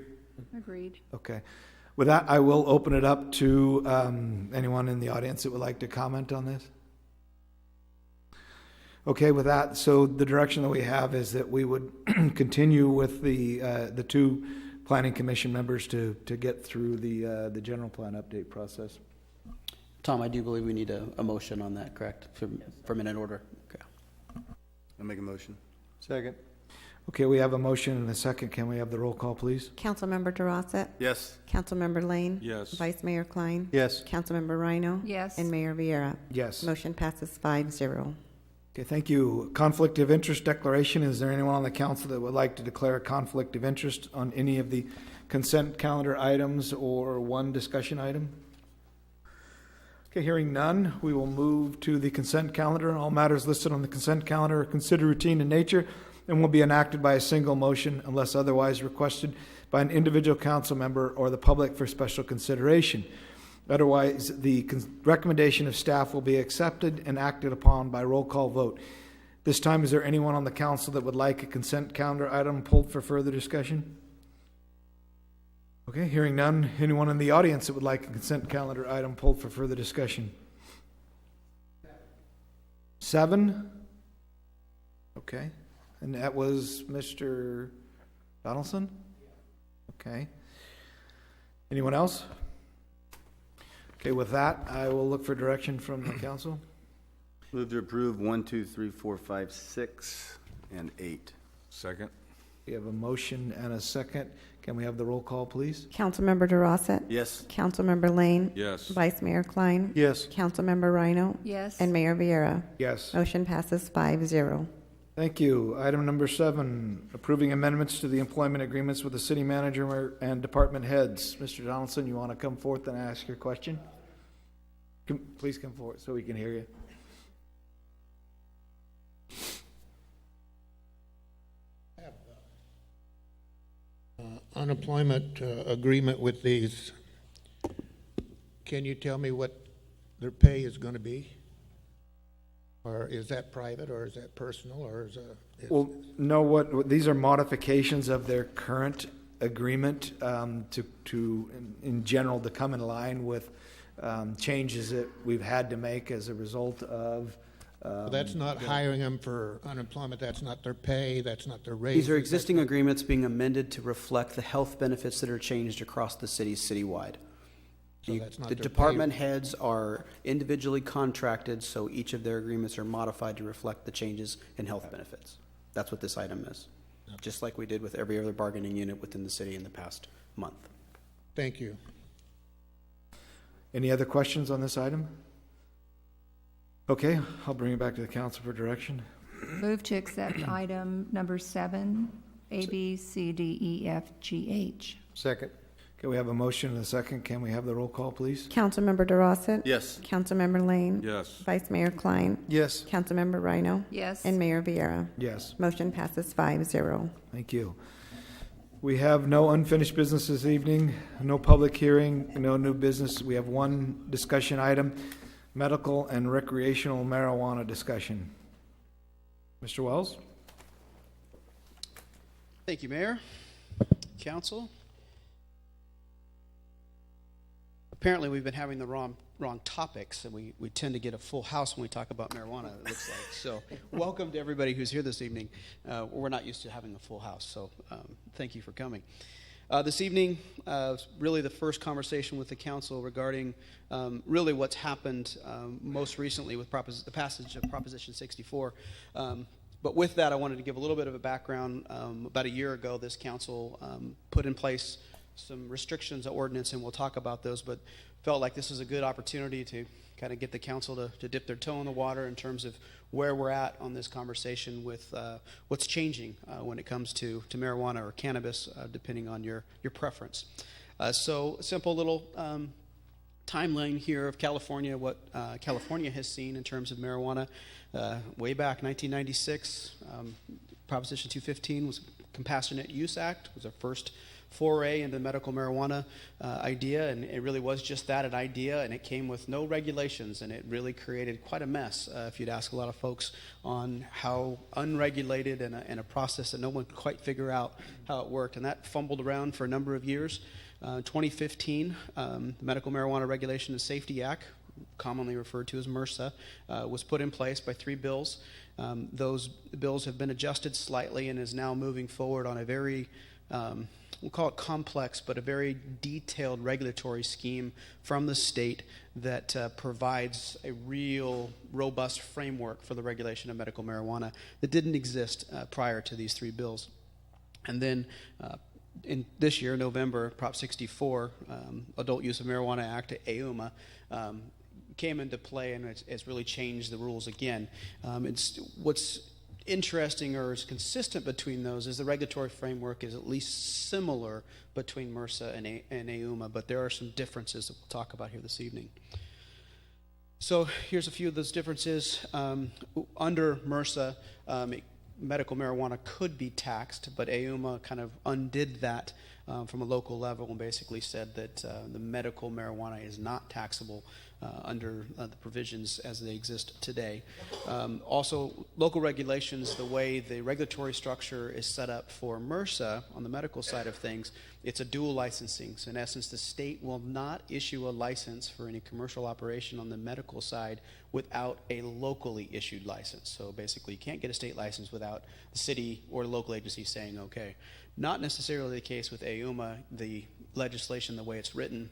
Agreed. Okay. With that, I will open it up to anyone in the audience that would like to comment on this. Okay, with that, so the direction that we have is that we would continue with the 2 planning commission members to get through the general plan update process. Tom, I do believe we need a motion on that, correct? For minute order. Okay. I'll make a motion. Second. Okay, we have a motion and a second. Can we have the roll call, please? Councilmember Durossette. Yes. Councilmember Lane. Yes. Vice Mayor Kline. Yes. Councilmember Ryno. Yes. And Mayor Vierra. Yes. Motion passes 5-0. Okay, thank you. Conflict of interest declaration. Is there anyone on the council that would like to declare a conflict of interest on any of the consent calendar items or one discussion item? Okay, hearing none, we will move to the consent calendar. All matters listed on the consent calendar are considered routine in nature and will be enacted by a single motion unless otherwise requested by an individual council member or the public for special consideration. Otherwise, the recommendation of staff will be accepted and acted upon by roll call vote. This time, is there anyone on the council that would like a consent calendar item pulled for further discussion? Okay, hearing none. Anyone in the audience that would like a consent calendar item pulled for further discussion? 7? Okay. And that was Mr. Donaldson? Okay. Anyone else? Okay, with that, I will look for direction from the council. Move to approve 1, 2, 3, 4, 5, 6, and 8. Second. We have a motion and a second. Can we have the roll call, please? Councilmember Durossette. Yes. Councilmember Lane. Yes. Vice Mayor Kline. Yes. Councilmember Ryno. Yes. And Mayor Vierra. Yes. Motion passes 5-0. Thank you. Item number 7, approving amendments to the employment agreements with the city manager and department heads. Mr. Donaldson, you want to come forth and ask your question? Please come forward so we can hear you. Unemployment agreement with these. Can you tell me what their pay is going to be? Or is that private, or is that personal, or is it? Well, no, what these are modifications of their current agreement in general, to come in line with changes that we've had to make as a result of. Well, that's not hiring them for unemployment. That's not their pay. That's not their raise. These are existing agreements being amended to reflect the health benefits that are changed across the city citywide. So that's not The their department heads are individually contracted, so each of their agreements are modified to reflect the changes in health benefits. That's what this item is, just like we did with every other bargaining unit within the city in the past month. Thank you. Any other questions on this item? Okay, I'll bring it back to the council for direction. Move to accept item number 7, A, B, C, D, E, F, G, H. Second. Okay, we have a motion and a second. Can we have the roll call, please? Councilmember Durossette. Yes. Councilmember Lane. Yes. Vice Mayor Kline. Yes. Councilmember Ryno. Yes. And Mayor Vierra. Yes. Motion passes 5-0. Thank you. We have no unfinished business this evening, no public hearing, no new business. We have one discussion item, medical and recreational marijuana discussion. Mr. Wells? Thank you, Mayor, Council. Apparently, we've been having the wrong topics, and we tend to get a full house when we talk about marijuana, it looks like. So welcome to everybody who's here this evening. We're not used to having a full house, so thank you for coming. This evening, really the first conversation with the council regarding really what's happened most recently with the passage of Proposition 64. But with that, I wanted to give a little bit of a background. About a year ago, this council put in place some restrictions, ordinance, and we'll talk about those, but felt like this is a good opportunity to kind of get the council to dip their toe in the water in terms of where we're at on this conversation with what's changing when it comes to marijuana or cannabis, depending on your preference. So a simple little timeline here of California, what California has seen in terms of marijuana. Way back 1996, Proposition 215 was Compassionate Use Act, was our first foray into medical marijuana idea, and it really was just that, an idea, and it came with no regulations, and it really created quite a mess if you'd ask a lot of folks on how unregulated and a process that no one could quite figure out how it worked, and that fumbled around for a number of years. 2015, the Medical Marijuana Regulation and Safety Act, commonly referred to as MRSA, was put in place by 3 bills. Those bills have been adjusted slightly and is now moving forward on a very we'll call it complex, but a very detailed regulatory scheme from the state that provides a real robust framework for the regulation of medical marijuana that didn't exist prior to these 3 bills. And then in this year, November, Prop 64, Adult Use of Marijuana Act, AUMA, came into play, and it's really changed the rules again. It's what's interesting or is consistent between those is the regulatory framework is at least similar between MRSA and AUMA, but there are some differences that we'll talk about here this evening. So here's a few of those differences. Under MRSA, medical marijuana could be taxed, but AUMA kind of undid that from a local level and basically said that the medical marijuana is not taxable under the provisions as they exist today. Also, local regulations, the way the regulatory structure is set up for MRSA on the medical side of things, it's a dual licensing. So in essence, the state will not issue a license for any commercial operation on the medical side without a locally issued license. So basically, you can't get a state license without the city or the local agency saying okay. Not necessarily the case with AUMA, the legislation, the way it's written.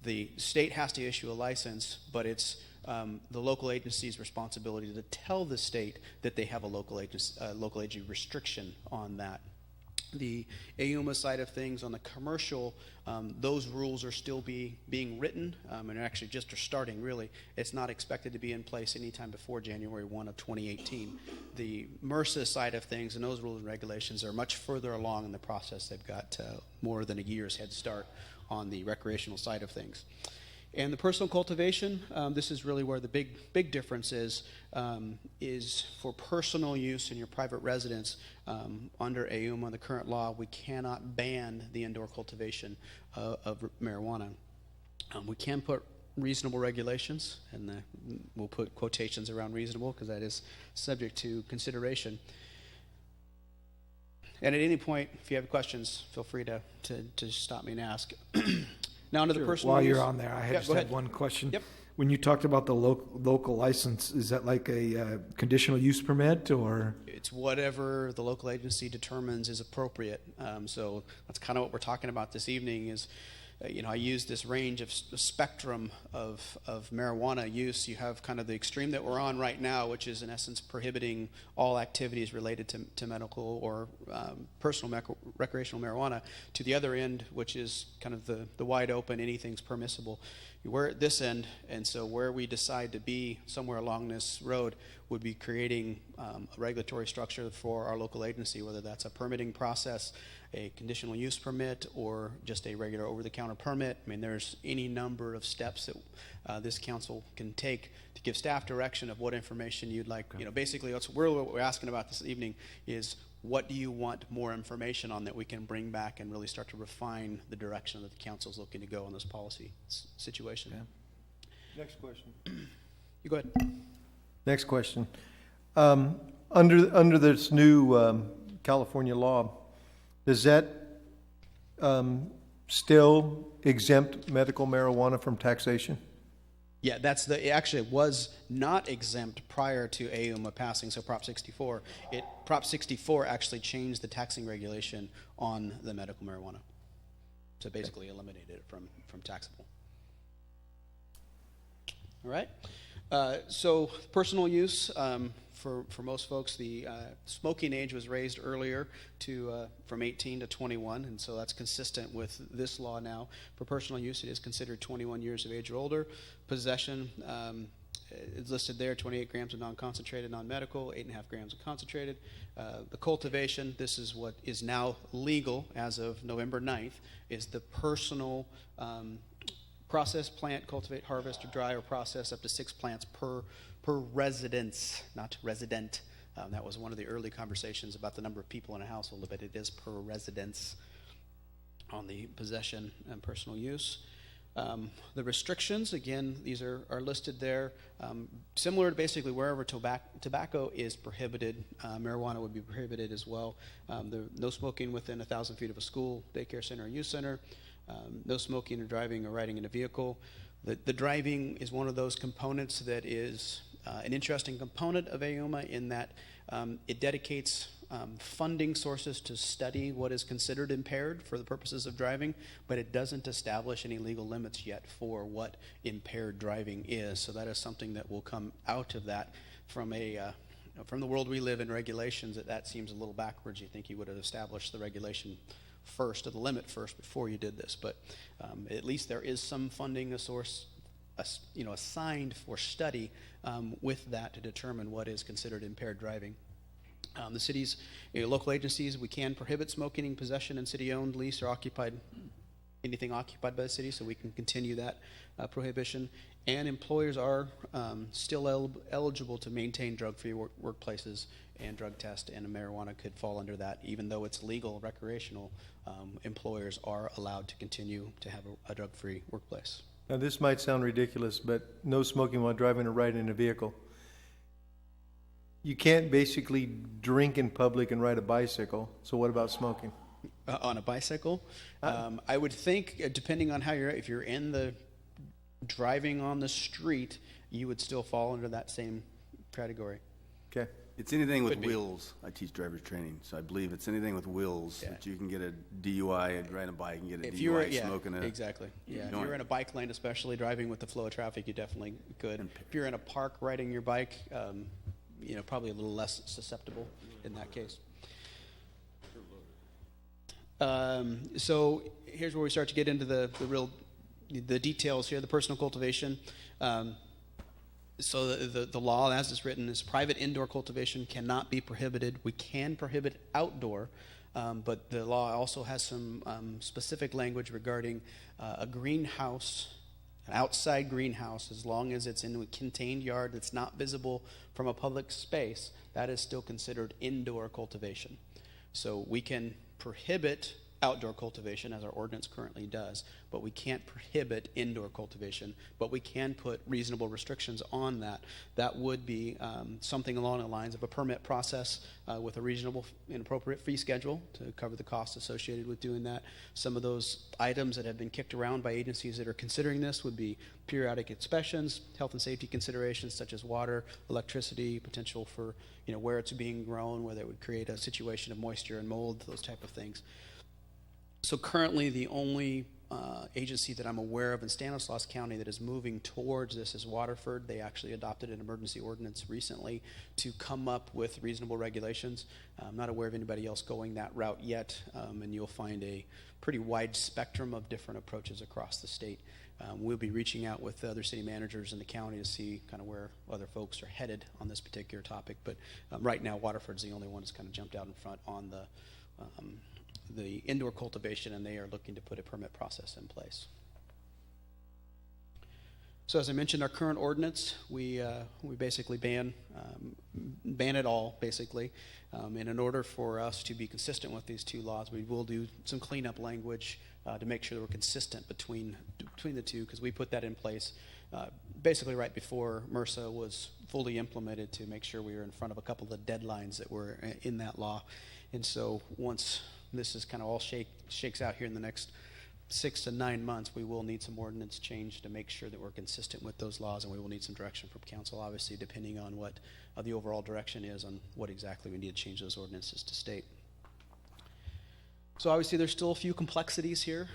The state has to issue a license, but it's the local agency's responsibility to tell the state that they have a local agency restriction on that. The AUMA side of things on the commercial, those rules are still being written and actually just are starting really. It's not expected to be in place anytime before January 1 of 2018. The MRSA side of things and those rules and regulations are much further along in the process. They've got more than a year's head start on the recreational side of things. And the personal cultivation, this is really where the big difference is for personal use in your private residence. Under AUMA, the current law, we cannot ban the indoor cultivation of marijuana. We can put reasonable regulations, and we'll put quotations around reasonable because that is subject to consideration. And at any point, if you have questions, feel free to stop me and ask. Now, under the personal While use, you're on there, I just had one question. Yep. When you talked about the local license, is that like a conditional use permit, or? It's whatever the local agency determines is appropriate. So that's kind of what we're talking about this evening is I use this range of spectrum of marijuana use. You have kind of the extreme that we're on right now, which is in essence prohibiting all activities related to medical or personal recreational marijuana, to the other end, which is kind of the wide open, anything's permissible. We're at this end, and so where we decide to be somewhere along this road would be creating a regulatory structure for our local agency, whether that's a permitting process, a conditional use permit, or just a regular over-the-counter permit. I mean, there's any number of steps that this council can take to give staff direction of what information you'd like. Basically, what we're asking about this evening is, what do you want more information on that we can bring back and really start to refine the direction that the council is looking to go in this policy situation. Yeah. Next question. You go ahead. Next question. Under this new California law, does that still exempt medical marijuana from taxation? Yeah, actually it was not exempt prior to AUMA passing, so Prop 64. Prop 64 actually changed the taxing regulation on the medical marijuana. So basically eliminated it from taxable. All right. So personal use, for most folks, the smoking age was raised earlier from 18 to 21, and so that's consistent with this law now. For personal use, it is considered 21 years of age or older. Possession is listed there, 28 grams of non-concentrated, non-medical, 8.5 grams of concentrated. The cultivation, this is what is now legal as of November 9th, is the personal process, plant, cultivate, harvest, or dry or process up to 6 plants per residence, not resident. That was one of the early conversations about the number of people in a household, but it is per residence on the possession and personal use. The restrictions, again, these are listed there. Similar to basically wherever tobacco is prohibited, marijuana would be prohibited as well. No smoking within 1,000 feet of a school, daycare center, or youth center. No smoking or driving or riding in a vehicle. The driving is one of those components that is an interesting component of AUMA in that it dedicates funding sources to study what is considered impaired for the purposes of driving, but it doesn't establish any legal limits yet for what impaired driving is. So that is something that will come out of that from the world we live in, regulations. That seems a little backwards. You think you would have established the regulation first, or the limit first, before you did this. But at least there is some funding, a source, assigned for study with that to determine what is considered impaired driving. The city's local agencies, we can prohibit smoking, possession, in city-owned, leased, or occupied, anything occupied by the city, so we can continue that prohibition. And employers are still eligible to maintain drug-free workplaces and drug test, and marijuana could fall under that. Even though it's legal, recreational, employers are allowed to continue to have a drug-free workplace. Now, this might sound ridiculous, but no smoking while driving or riding in a vehicle. You can't basically drink in public and ride a bicycle, so what about smoking? On a bicycle? I would think, depending on if you're in the driving on the street, you would still fall under that same category. Okay. It's anything with wheels. I teach driver's training, so I believe it's anything with wheels that you can get a DUI, riding a bike and get a DUI, smoking it. Exactly. Yeah. If you're in a bike lane, especially driving with the flow of traffic, you definitely could. If you're in a park riding your bike, probably a little less susceptible in that case. So here's where we start to get into the details here, the personal cultivation. So the law, as it's written, is private indoor cultivation cannot be prohibited. We can prohibit outdoor, but the law also has some specific language regarding a greenhouse, an outside greenhouse, as long as it's in a contained yard that's not visible from a public space, that is still considered indoor cultivation. So we can prohibit outdoor cultivation, as our ordinance currently does, but we can't prohibit indoor cultivation, but we can put reasonable restrictions on that. That would be something along the lines of a permit process with a reasonable and appropriate fee schedule to cover the costs associated with doing that. Some of those items that have been kicked around by agencies that are considering this would be periodic inspections, health and safety considerations such as water, electricity, potential for where it's being grown, whether it would create a situation of moisture and mold, those type of things. So currently the only agency that I'm aware of in Stanislaus County that is moving towards this is Waterford. They actually adopted an emergency ordinance recently to come up with reasonable regulations. I'm not aware of anybody else going that route yet, and you'll find a pretty wide spectrum of different approaches across the state. We'll be reaching out with the other city managers in the county to see kind of where other folks are headed on this particular topic. But right now, Waterford's the only one that's kind of jumped out in front on the indoor cultivation, and they are looking to put a permit process in place. So as I mentioned, our current ordinance, we basically ban it all, basically. And in order for us to be consistent with these two laws, we will do some cleanup language to make sure that we're consistent between the two, because we put that in place basically right before MRSA was fully implemented to make sure we were in front of a couple of the deadlines that were in that law. And so once this is kind of all shakes out here in the next 6 to 9 months, we will need some ordinance change to make sure that we're consistent with those laws, and we will need some direction from council, obviously, depending on what the overall direction is on what exactly we need to change those ordinances to state. So obviously there's still a few complexities here.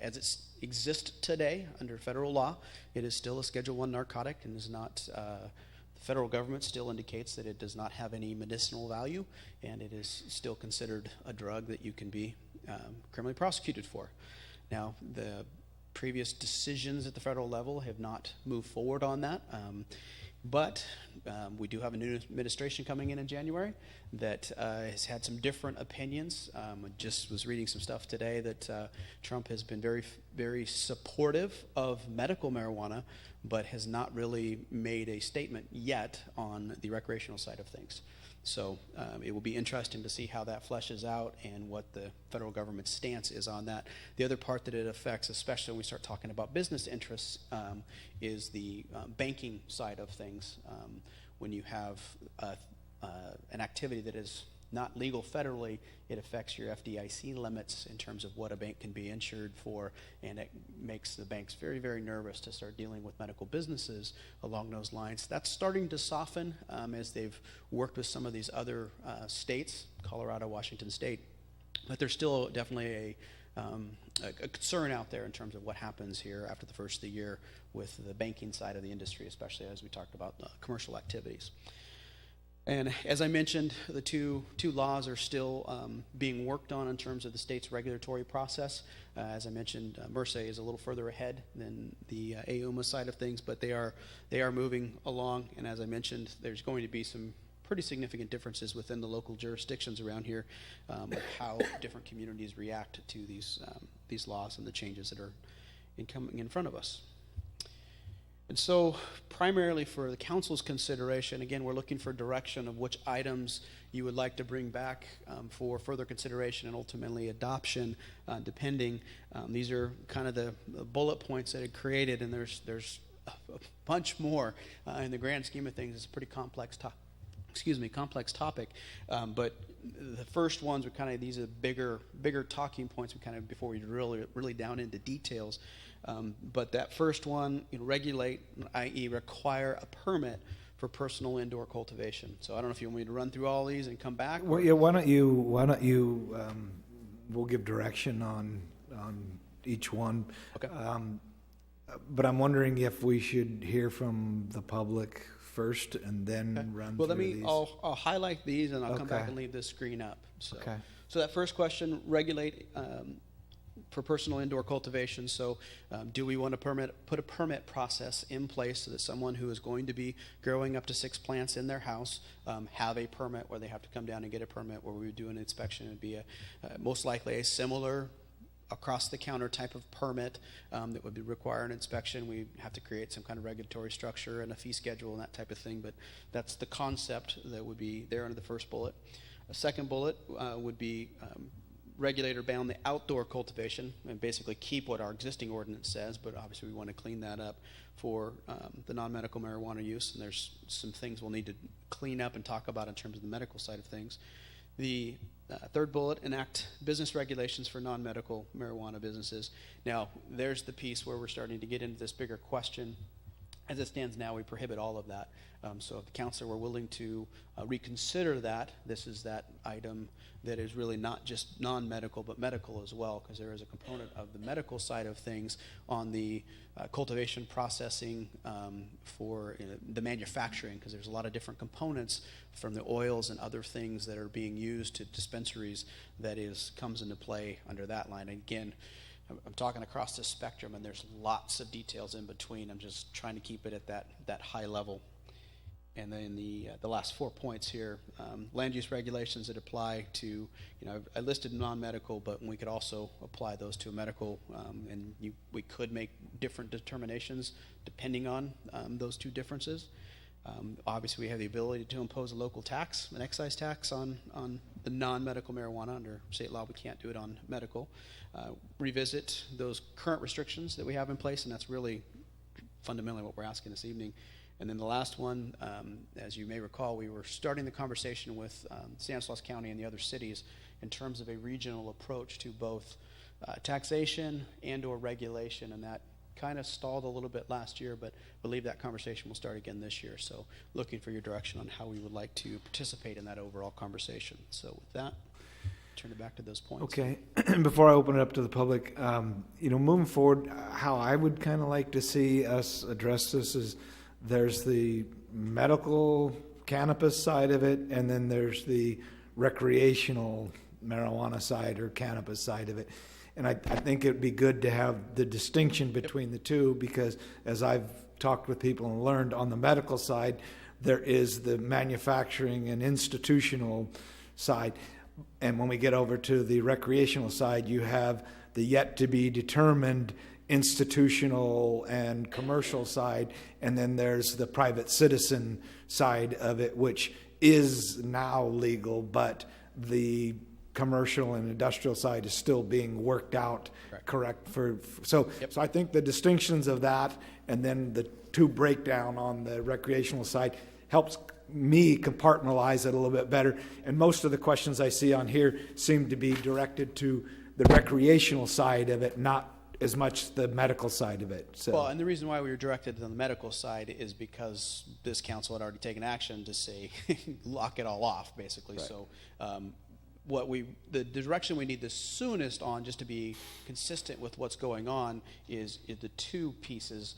As it exists today under federal law, it is still a Schedule I narcotic and is not, the federal government still indicates that it does not have any medicinal value, and it is still considered a drug that you can be criminally prosecuted for. Now, the previous decisions at the federal level have not moved forward on that. But we do have a new administration coming in January that has had some different opinions. I just was reading some stuff today that Trump has been very, very supportive of medical marijuana, but has not really made a statement yet on the recreational side of things. So it will be interesting to see how that fleshes out and what the federal government's stance is on that. The other part that it affects, especially when we start talking about business interests, is the banking side of things. When you have an activity that is not legal federally, it affects your FDIC limits in terms of what a bank can be insured for, and it makes the banks very, very nervous to start dealing with medical businesses along those lines. That's starting to soften as they've worked with some of these other states, Colorado, Washington State, but there's still definitely a concern out there in terms of what happens here after the first of the year with the banking side of the industry, especially as we talked about commercial activities. And as I mentioned, the two laws are still being worked on in terms of the state's regulatory process. As I mentioned, MRSA is a little further ahead than the AUMA side of things, but they are moving along. And as I mentioned, there's going to be some pretty significant differences within the local jurisdictions around here of how different communities react to these laws and the changes that are coming in front of us. And so primarily for the council's consideration, again, we're looking for direction of which items you would like to bring back for further consideration and ultimately adoption, depending. These are kind of the bullet points that it created, and there's a bunch more. In the grand scheme of things, it's a pretty complex topic. But the first ones were kind of, these are bigger talking points before we really down into details. But that first one, regulate, i.e. require a permit for personal indoor cultivation. So I don't know if you want me to run through all these and come back. Well, yeah, why don't you we'll give direction on each one. Okay. But I'm wondering if we should hear from the public first and then run through these. I'll highlight these and I'll come back and leave this screen up. So that first question, regulate for personal indoor cultivation. So do we want to put a permit process in place so that someone who is going to be growing up to 6 plants in their house have a permit where they have to come down and get a permit where we would do an inspection? It would be most likely a similar across-the-counter type of permit that would require an inspection. We have to create some kind of regulatory structure and a fee schedule and that type of thing, but that's the concept that would be there under the first bullet. A second bullet would be regulate or ban the outdoor cultivation, and basically keep what our existing ordinance says, but obviously we want to clean that up for the non-medical marijuana use, and there's some things we'll need to clean up and talk about in terms of the medical side of things. The third bullet, enact business regulations for non-medical marijuana businesses. Now, there's the piece where we're starting to get into this bigger question As it stands now, we prohibit all of that. So if the council were willing to reconsider that, this is that item that is really not just non-medical, but medical as well, because there is a component of the medical side of things on the cultivation processing for the manufacturing, because there's a lot of different components from the oils and other things that are being used to dispensaries that comes into play under that line. And again, I'm talking across the spectrum, and there's lots of details in between. I'm just trying to keep it at that high level. And then the last 4 points here, land use regulations that apply to, I listed non-medical, but we could also apply those to a medical, and we could make different determinations depending on those two differences. Obviously, we have the ability to impose a local tax, an excise tax on the non-medical marijuana. Under state law, we can't do it on medical. Revisit those current restrictions that we have in place, and that's really fundamentally what we're asking this evening. And then the last one, as you may recall, we were starting the conversation with Stanislaus County and the other cities in terms of a regional approach to both taxation and or regulation, and that kind of stalled a little bit last year, but believe that conversation will start again this year. So looking for your direction on how we would like to participate in that overall conversation. So with that, turn it back to those points. Okay. Before I open it up to the public, moving forward, how I would kind of like to see us address this is there's the medical cannabis side of it, and then there's the recreational marijuana side or cannabis side of it. And I think it'd be good to have the distinction between the two, because as I've talked with people and learned, on the medical side, there is the manufacturing and institutional side. And when we get over to the recreational side, you have the yet to be determined institutional and commercial side, and then there's the private citizen side of it, which is now legal, but the commercial and industrial side is still being worked out. Correct. So I think the distinctions of that, and then the two breakdown on the recreational side, helps me compartmentalize it a little bit better. And most of the questions I see on here seem to be directed to the recreational side of it, not as much the medical side of it. So. Well, and the reason why we were directed to the medical side is because this council had already taken action to say lock it all off, basically. Right. So the direction we need the soonest on, just to be consistent with what's going on, is the two pieces.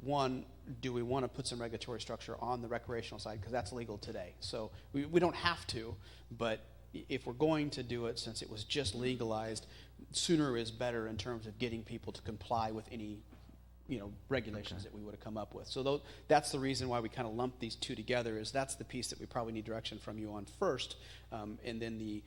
One, do we want to put some regulatory structure on the recreational side, because that's legal today. So we don't have to, but if we're going to do it, since it was just legalized, sooner is better in terms of getting people to comply with any regulations that we would have come up with. So that's the reason why we kind of lump these two together, is that's the piece that we probably need direction from you on first, and then the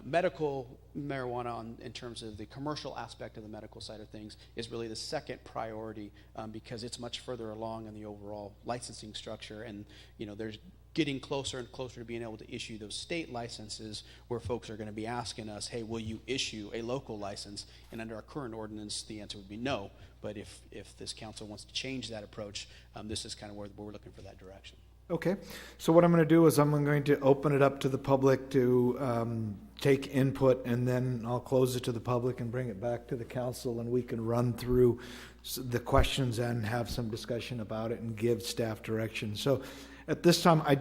medical marijuana in terms of the commercial aspect of the medical side of things is really the second priority, because it's much further along in the overall licensing structure, and there's getting closer and closer to being able to issue those state licenses, where folks are going to be asking us, hey, will you issue a local license? And under our current ordinance, the answer would be no. But if this council wants to change that approach, this is kind of where we're looking for that direction. Okay. So what I'm going to do is I'm going to open it up to the public to take input, and then I'll close it to the public and bring it back to the council, and we can run through the questions and have some discussion about it and give staff direction. So at this time, I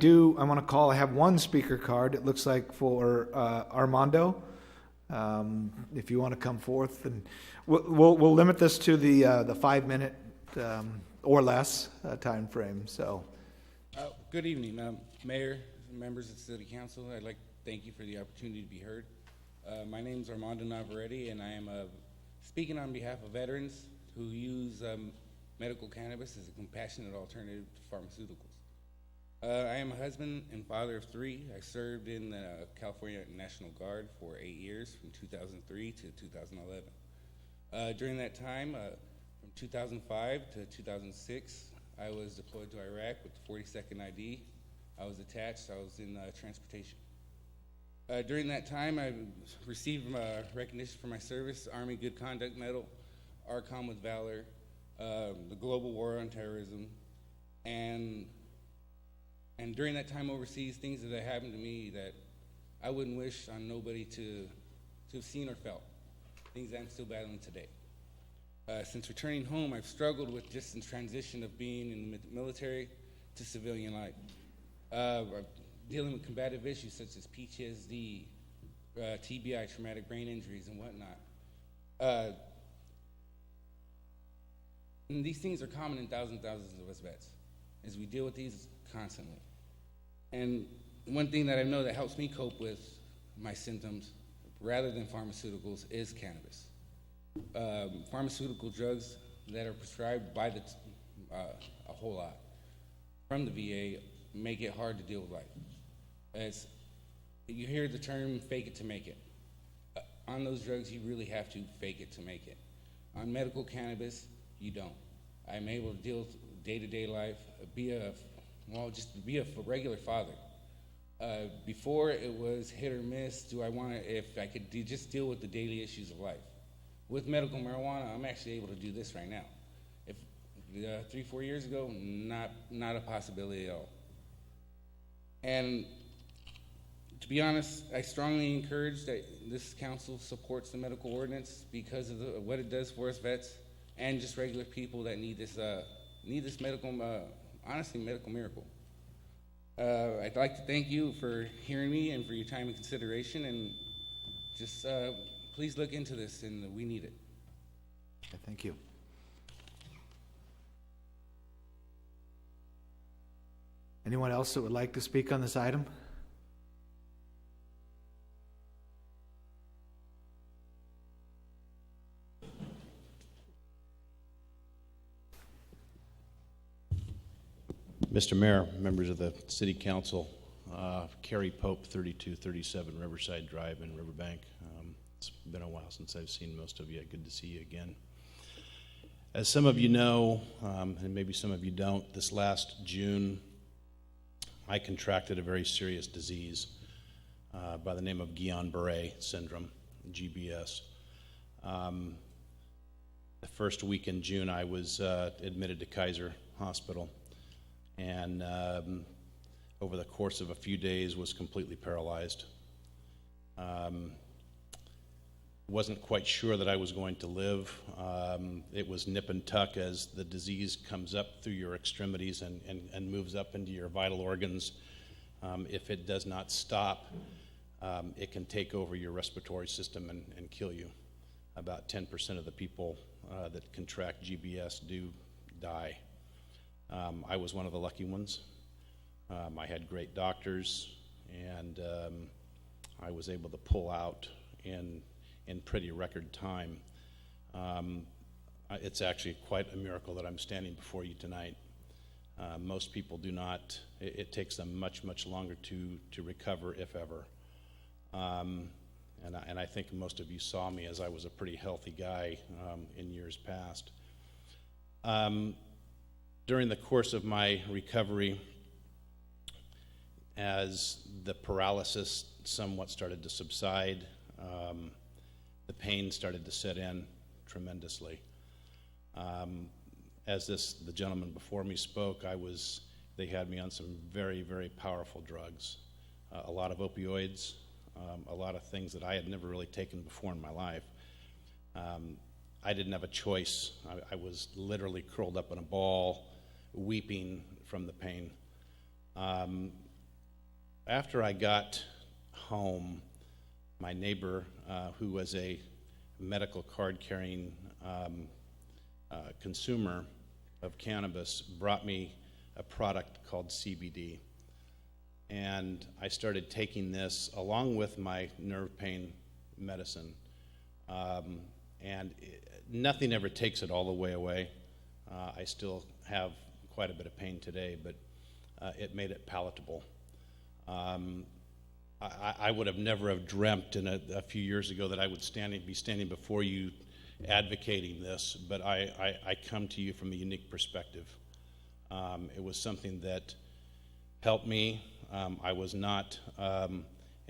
have one speaker card, it looks like, for Armando. If you want to come forth, and we'll limit this to the 5-minute or less time frame. So, good evening, Mayor, members of the City Council. I'd like to thank you for the opportunity to be heard. My name is Armando Navarrete, and I am speaking on behalf of veterans who use medical cannabis as a compassionate alternative to pharmaceuticals. I am a husband and father of 3. I served in the California National Guard for 8 years, from 2003 to 2011. During that time, from 2005 to 2006, I was deployed to Iraq with the 42nd ID. I was attached. I was in transportation. During that time, I received recognition for my service: Army Good Conduct Medal, ARCOM with Valor, the Global War on Terrorism, and during that time overseas, things that happened to me that I wouldn't wish on nobody to have seen or felt, things that I'm still battling today. Since returning home, I've struggled with just the transition of being in the military to civilian life. Dealing with combative issues such as PTSD, TBI, traumatic brain injuries, and whatnot. And these things are common in thousands and thousands of us vets, as we deal with these constantly. And one thing that I know that helps me cope with my symptoms, rather than pharmaceuticals, is cannabis. Pharmaceutical drugs that are prescribed by a whole lot from the VA make it hard to deal with life. As you hear the term fake it to make it. On those drugs, you really have to fake it to make it. On medical cannabis, you don't. I'm able to deal with day-to-day life, be a regular father. Before it was hit or miss, if I could just deal with the daily issues of life. With medical marijuana, I'm actually able to do this right now. If 3-4 years ago, not a possibility at all. And to be honest, I strongly encourage that this council supports the medical ordinance because of what it does for us vets and just regular people that need this medical miracle. I'd like to thank you for hearing me and for your time and consideration, and just please look into this, and we need it. Okay, thank you. Anyone else that would like to speak on this item? Mr. Mayor, members of the City Council, Kerry Pope, 3237 Riverside Drive in Riverbank. It's been a while since I've seen most of you. Good to see you again. As some of you know, and maybe some of you don't, this last June, I contracted a very serious disease by the name of Guillain-Barré syndrome, GBS. The first week in June, I was admitted to Kaiser Hospital, and over the course of a few days was completely paralyzed. Wasn't quite sure that I was going to live. It was nip and tuck as the disease comes up through your extremities and moves up into your vital organs. If it does not stop, it can take over your respiratory system and kill you. About 10% of the people that contract GBS do die. I was one of the lucky ones. I had great doctors, and I was able to pull out in pretty record time. It's actually quite a miracle that I'm standing before you tonight. Most people do not. It takes them much, much longer to recover, if ever. And I think most of you saw me as I was a pretty healthy guy in years past. During the course of my recovery, as the paralysis somewhat started to subside, the pain started to set in tremendously. As the gentleman before me spoke, they had me on some very, very powerful drugs, a lot of opioids, a lot of things that I had never really taken before in my life. I didn't have a choice. I was literally curled up in a ball, weeping from the pain. After I got home, my neighbor, who was a medical card-carrying consumer of cannabis, brought me a product called CBD. And I started taking this along with my nerve pain medicine. Nothing ever takes it all the way away. I still have quite a bit of pain today, but it made it palatable. I would have never have dreamt a few years ago that I would be standing before you advocating this, but I come to you from a unique perspective. It was something that helped me. I was not an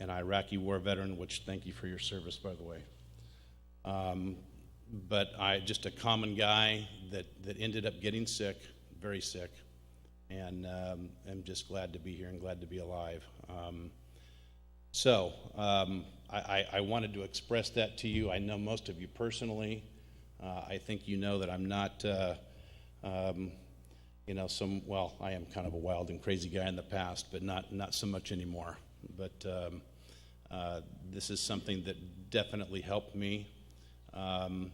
Iraqi war veteran, which thank you for your service, by the way. But just a common guy that ended up getting sick, very sick, and I'm just glad to be here and glad to be alive. I wanted to express that to you. I know most of you personally. I think you know that I'm not, you know, well, I am kind of a wild and crazy guy in the past, but not so much anymore. But this is something that definitely helped me. And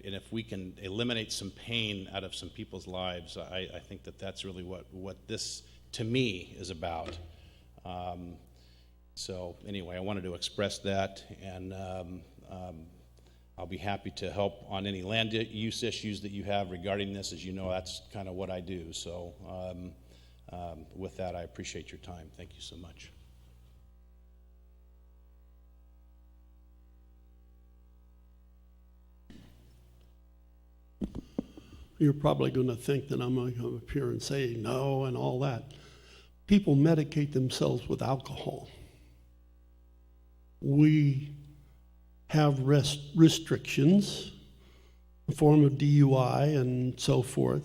if we can eliminate some pain out of some people's lives, I think that that's really what this, to me, is about. So anyway, I wanted to express that, and I'll be happy to help on any land use issues that you have regarding this. As you know, that's kind of what I do. So with that, I appreciate your time. Thank you so much. You're probably going to think that I'm going to come up here and say no and all that. People medicate themselves with alcohol. We have restrictions, in the form of DUI and so forth.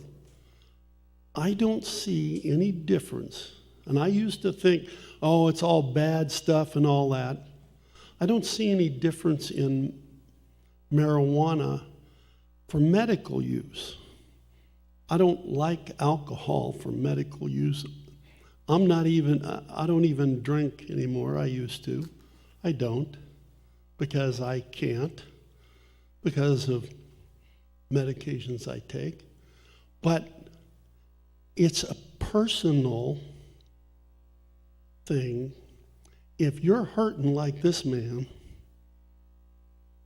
I don't see any difference. And I used to think, oh, it's all bad stuff and all that. I don't see any difference in marijuana for medical use. I don't like alcohol for medical use. I don't even drink anymore. I used to. I don't, because I can't, because of medications I take. But it's a personal thing. If you're hurting like this man,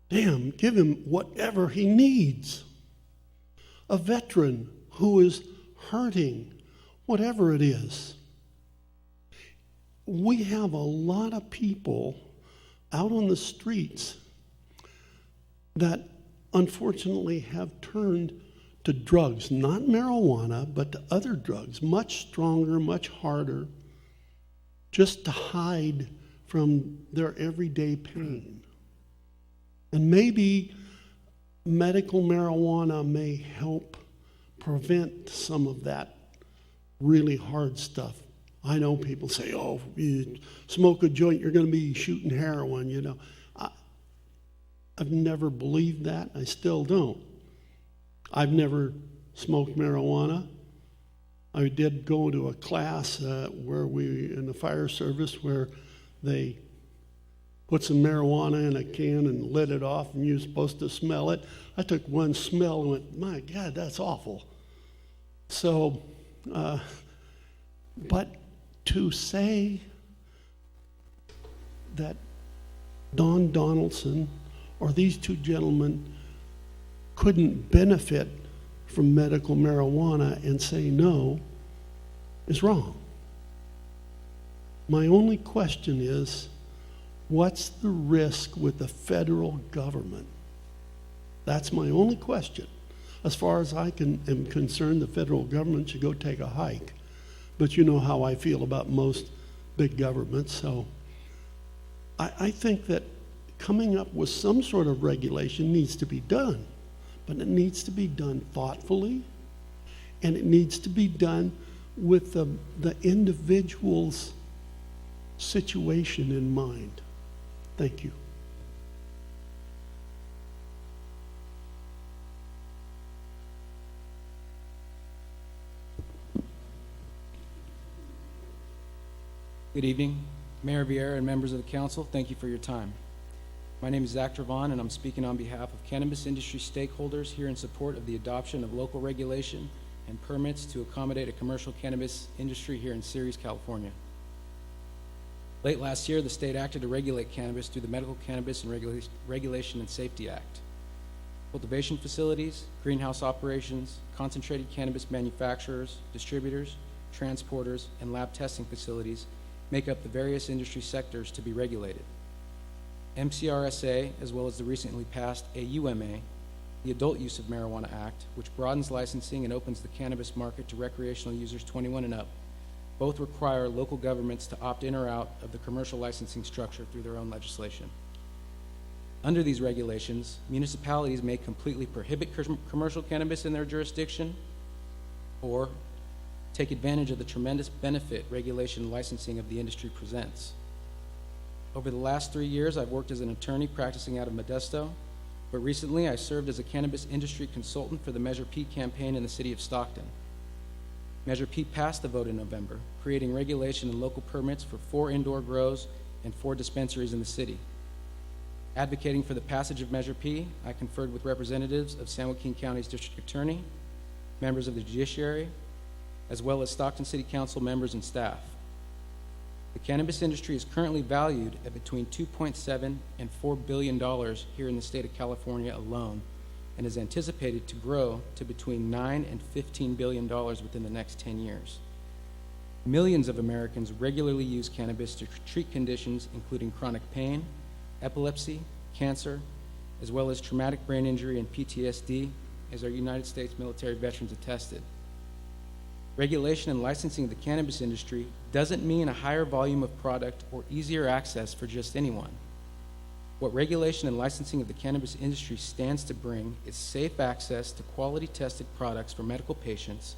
damn, give him whatever he needs. A veteran who is hurting, whatever it is. We have a lot of people out on the streets that unfortunately have turned to drugs, not marijuana, but to other drugs, much stronger, much harder, just to hide from their everyday pain. And maybe medical marijuana may help prevent some of that really hard stuff. I know people say, oh, you smoke a joint, you're going to be shooting heroin, you know. I've never believed that. I still don't. I've never smoked marijuana. I did go to a class where in the fire service, where they put some marijuana in a can and lit it off, and you're supposed to smell it. I took one smell and went, my God, that's awful. So, but to say that Don Donaldson or these two gentlemen couldn't benefit from medical marijuana and say no is wrong. My only question is, what's the risk with the federal government? That's my only question. As far as I am concerned, the federal government should go take a hike. But you know how I feel about most big governments. So I think that coming up with some sort of regulation needs to be done. But it needs to be done thoughtfully, and it needs to be done with the individual's situation in mind. Thank you. Good evening, Mayor Vierra and members of the council. Thank you for your time. My name is Zach Trevon, and I'm speaking on behalf of cannabis industry stakeholders here in support of the adoption of local regulation and permits to accommodate a commercial cannabis industry here in Ceres, California. Late last year, the state acted to regulate cannabis through the Medical Cannabis and Regulation and Safety Act. Cultivation facilities, greenhouse operations, concentrated cannabis manufacturers, distributors, transporters, and lab testing facilities make up the various industry sectors to be regulated. MCRSA, as well as the recently passed AUMA, the Adult Use of Marijuana Act, which broadens licensing and opens the cannabis market to recreational users 21 and up, both require local governments to opt in or out of the commercial licensing structure through their own legislation. Under these regulations, municipalities may completely prohibit commercial cannabis in their jurisdiction or take advantage of the tremendous benefit regulation licensing of the industry presents. Over the last 3 years, I've worked as an attorney practicing out of Modesto, but recently I served as a cannabis industry consultant for the Measure P campaign in the city of Stockton. Measure P passed the vote in November, creating regulation and local permits for 4 indoor grows and 4 dispensaries in the city. Advocating for the passage of Measure P, I conferred with representatives of San Joaquin County's district attorney, members of the judiciary, as well as Stockton City Council members and staff. The cannabis industry is currently valued at between $2.7 and $4 billion here in the state of California alone, and is anticipated to grow to between $9 and $15 billion within the next 10 years. Millions of Americans regularly use cannabis to treat conditions including chronic pain, epilepsy, cancer, as well as traumatic brain injury and PTSD, as our United States military veterans attested. Regulation and licensing of the cannabis industry doesn't mean a higher volume of product or easier access for just anyone. What regulation and licensing of the cannabis industry stands to bring is safe access to quality-tested products for medical patients,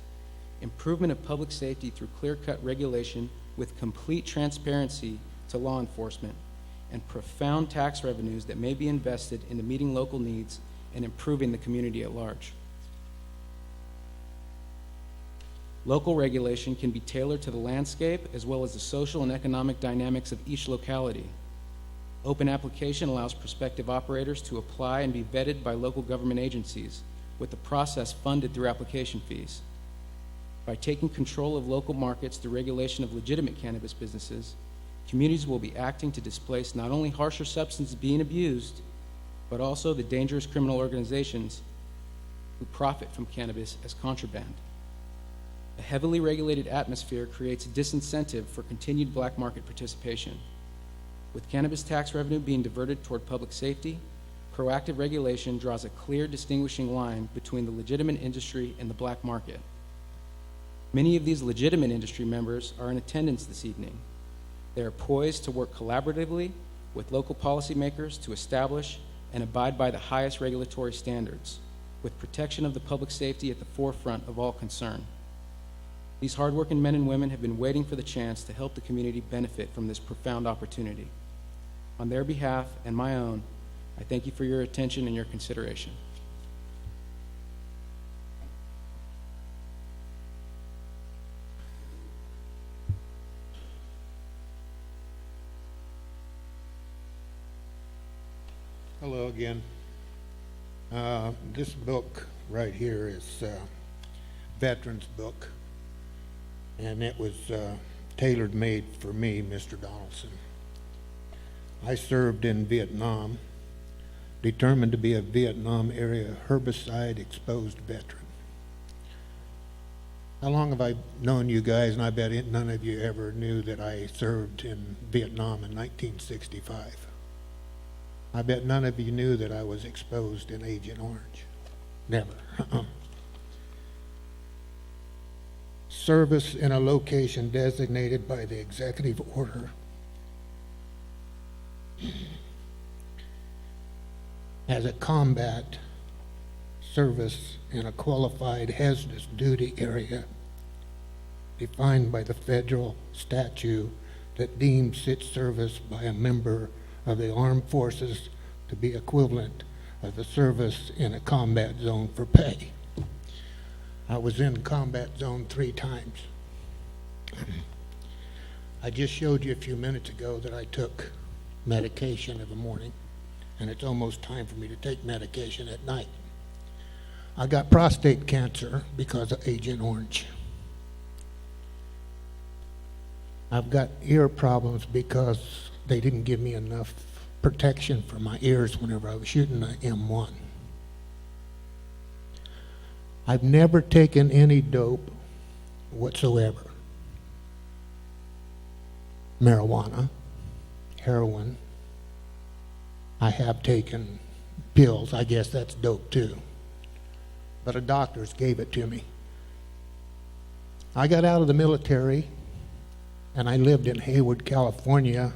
improvement of public safety through clear-cut regulation with complete transparency to law enforcement, and profound tax revenues that may be invested into meeting local needs and improving the community at large. Local regulation can be tailored to the landscape as well as the social and economic dynamics of each locality. Open application allows prospective operators to apply and be vetted by local government agencies, with the process funded through application fees. By taking control of local markets through regulation of legitimate cannabis businesses, communities will be acting to displace not only harsher substances being abused, but also the dangerous criminal organizations who profit from cannabis as contraband. A heavily regulated atmosphere creates a disincentive for continued black market participation. With cannabis tax revenue being diverted toward public safety, proactive regulation draws a clear distinguishing line between the legitimate industry and the black market. Many of these legitimate industry members are in attendance this evening. They are poised to work collaboratively with local policymakers to establish and abide by the highest regulatory standards, with protection of the public safety at the forefront of all concern. These hardworking men and women have been waiting for the chance to help the community benefit from this profound opportunity. On their behalf and my own, I thank you for your attention and your consideration. Hello again. This book right here is a veterans book, and it was tailor-made for me, Mr. Donaldson. I served in Vietnam, determined to be a Vietnam area herbicide-exposed veteran. How long have I known you guys? And I bet none of you ever knew that I served in Vietnam in 1965. I bet none of you knew that I was exposed in Agent Orange. Never. Service in a location designated by the executive order as a combat service in a qualified hazardous duty area defined by the federal statute that deems its service by a member of the armed forces to be equivalent of the service in a combat zone for pay. I was in combat zone 3 times. I just showed you a few minutes ago that I took medication in the morning, and it's almost time for me to take medication at night. I got prostate cancer because of Agent Orange. I've got ear problems because they didn't give me enough protection for my ears whenever I was shooting the M1. I've never taken any dope whatsoever. Marijuana, heroin. I have taken pills. I guess that's dope too. But a doctor's gave it to me. I got out of the military and I lived in Hayward, California,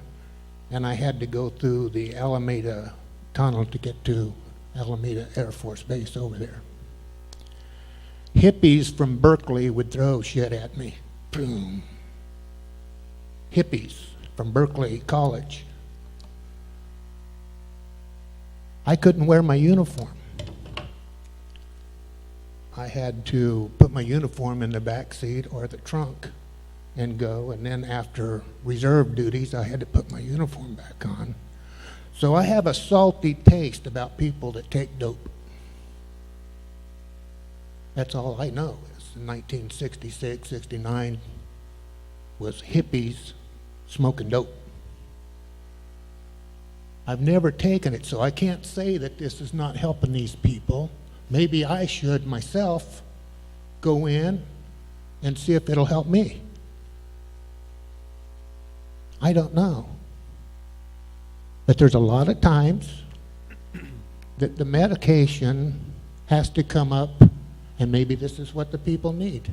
and I had to go through the Alameda Tunnel to get to Alameda Air Force Base over there. Hippies from Berkeley would throw shit at me. Boom. Hippies from Berkeley College. I couldn't wear my uniform. I had to put my uniform in the back seat or the trunk and go, and then after reserve duties, I had to put my uniform back on. So I have a salty taste about people that take dope. That's all I know. Is in 1966, 69 was hippies smoking dope. I've never taken it, so I can't say that this is not helping these people. Maybe I should myself go in and see if it'll help me. I don't know. But there's a lot of times that the medication has to come up, and maybe this is what the people need.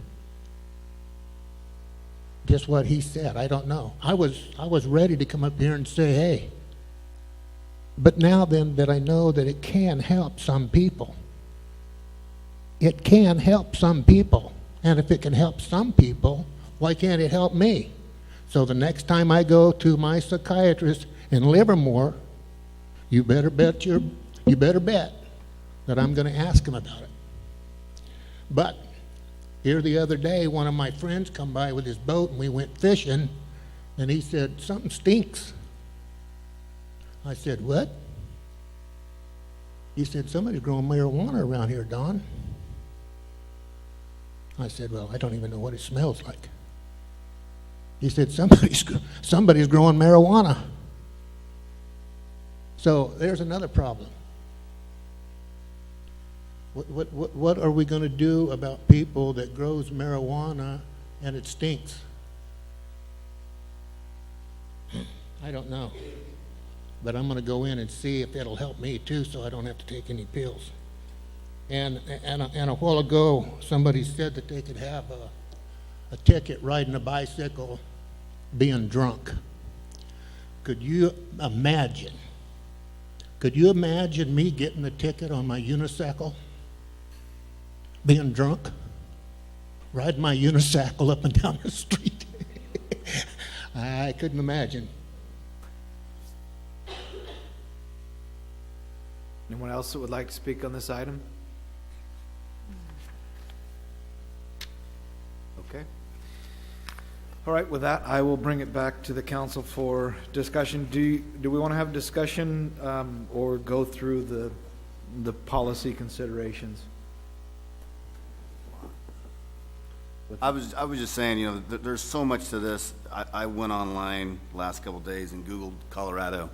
Just what he said, I don't know. I was ready to come up here and say, hey. But now then that I know that it can help some people. It can help some people. And if it can help some people, why can't it help me? So the next time I go to my psychiatrist in Livermore, you better bet that I'm going to ask him about it. But here the other day, one of my friends come by with his boat and we went fishing, and he said, something stinks. I said, what? He said, somebody's growing marijuana around here, Don. I said, well, I don't even know what it smells like. He said, somebody's growing marijuana. So there's another problem. What are we going to do about people that grows marijuana and it stinks? I don't know. But I'm going to go in and see if it'll help me too, so I don't have to take any pills. And a while ago, somebody said that they could have a ticket riding a bicycle being drunk. Could you imagine? Could you imagine me getting a ticket on my unicycle, being drunk, riding my unicycle up and down the street? I couldn't imagine. Anyone else that would like to speak on this item? Okay. All right, with that, I will bring it back to the council for discussion. Do we want to have discussion or go through the policy considerations? I was just saying, you know, there's so much to this. I went online the last couple of days and Googled Colorado,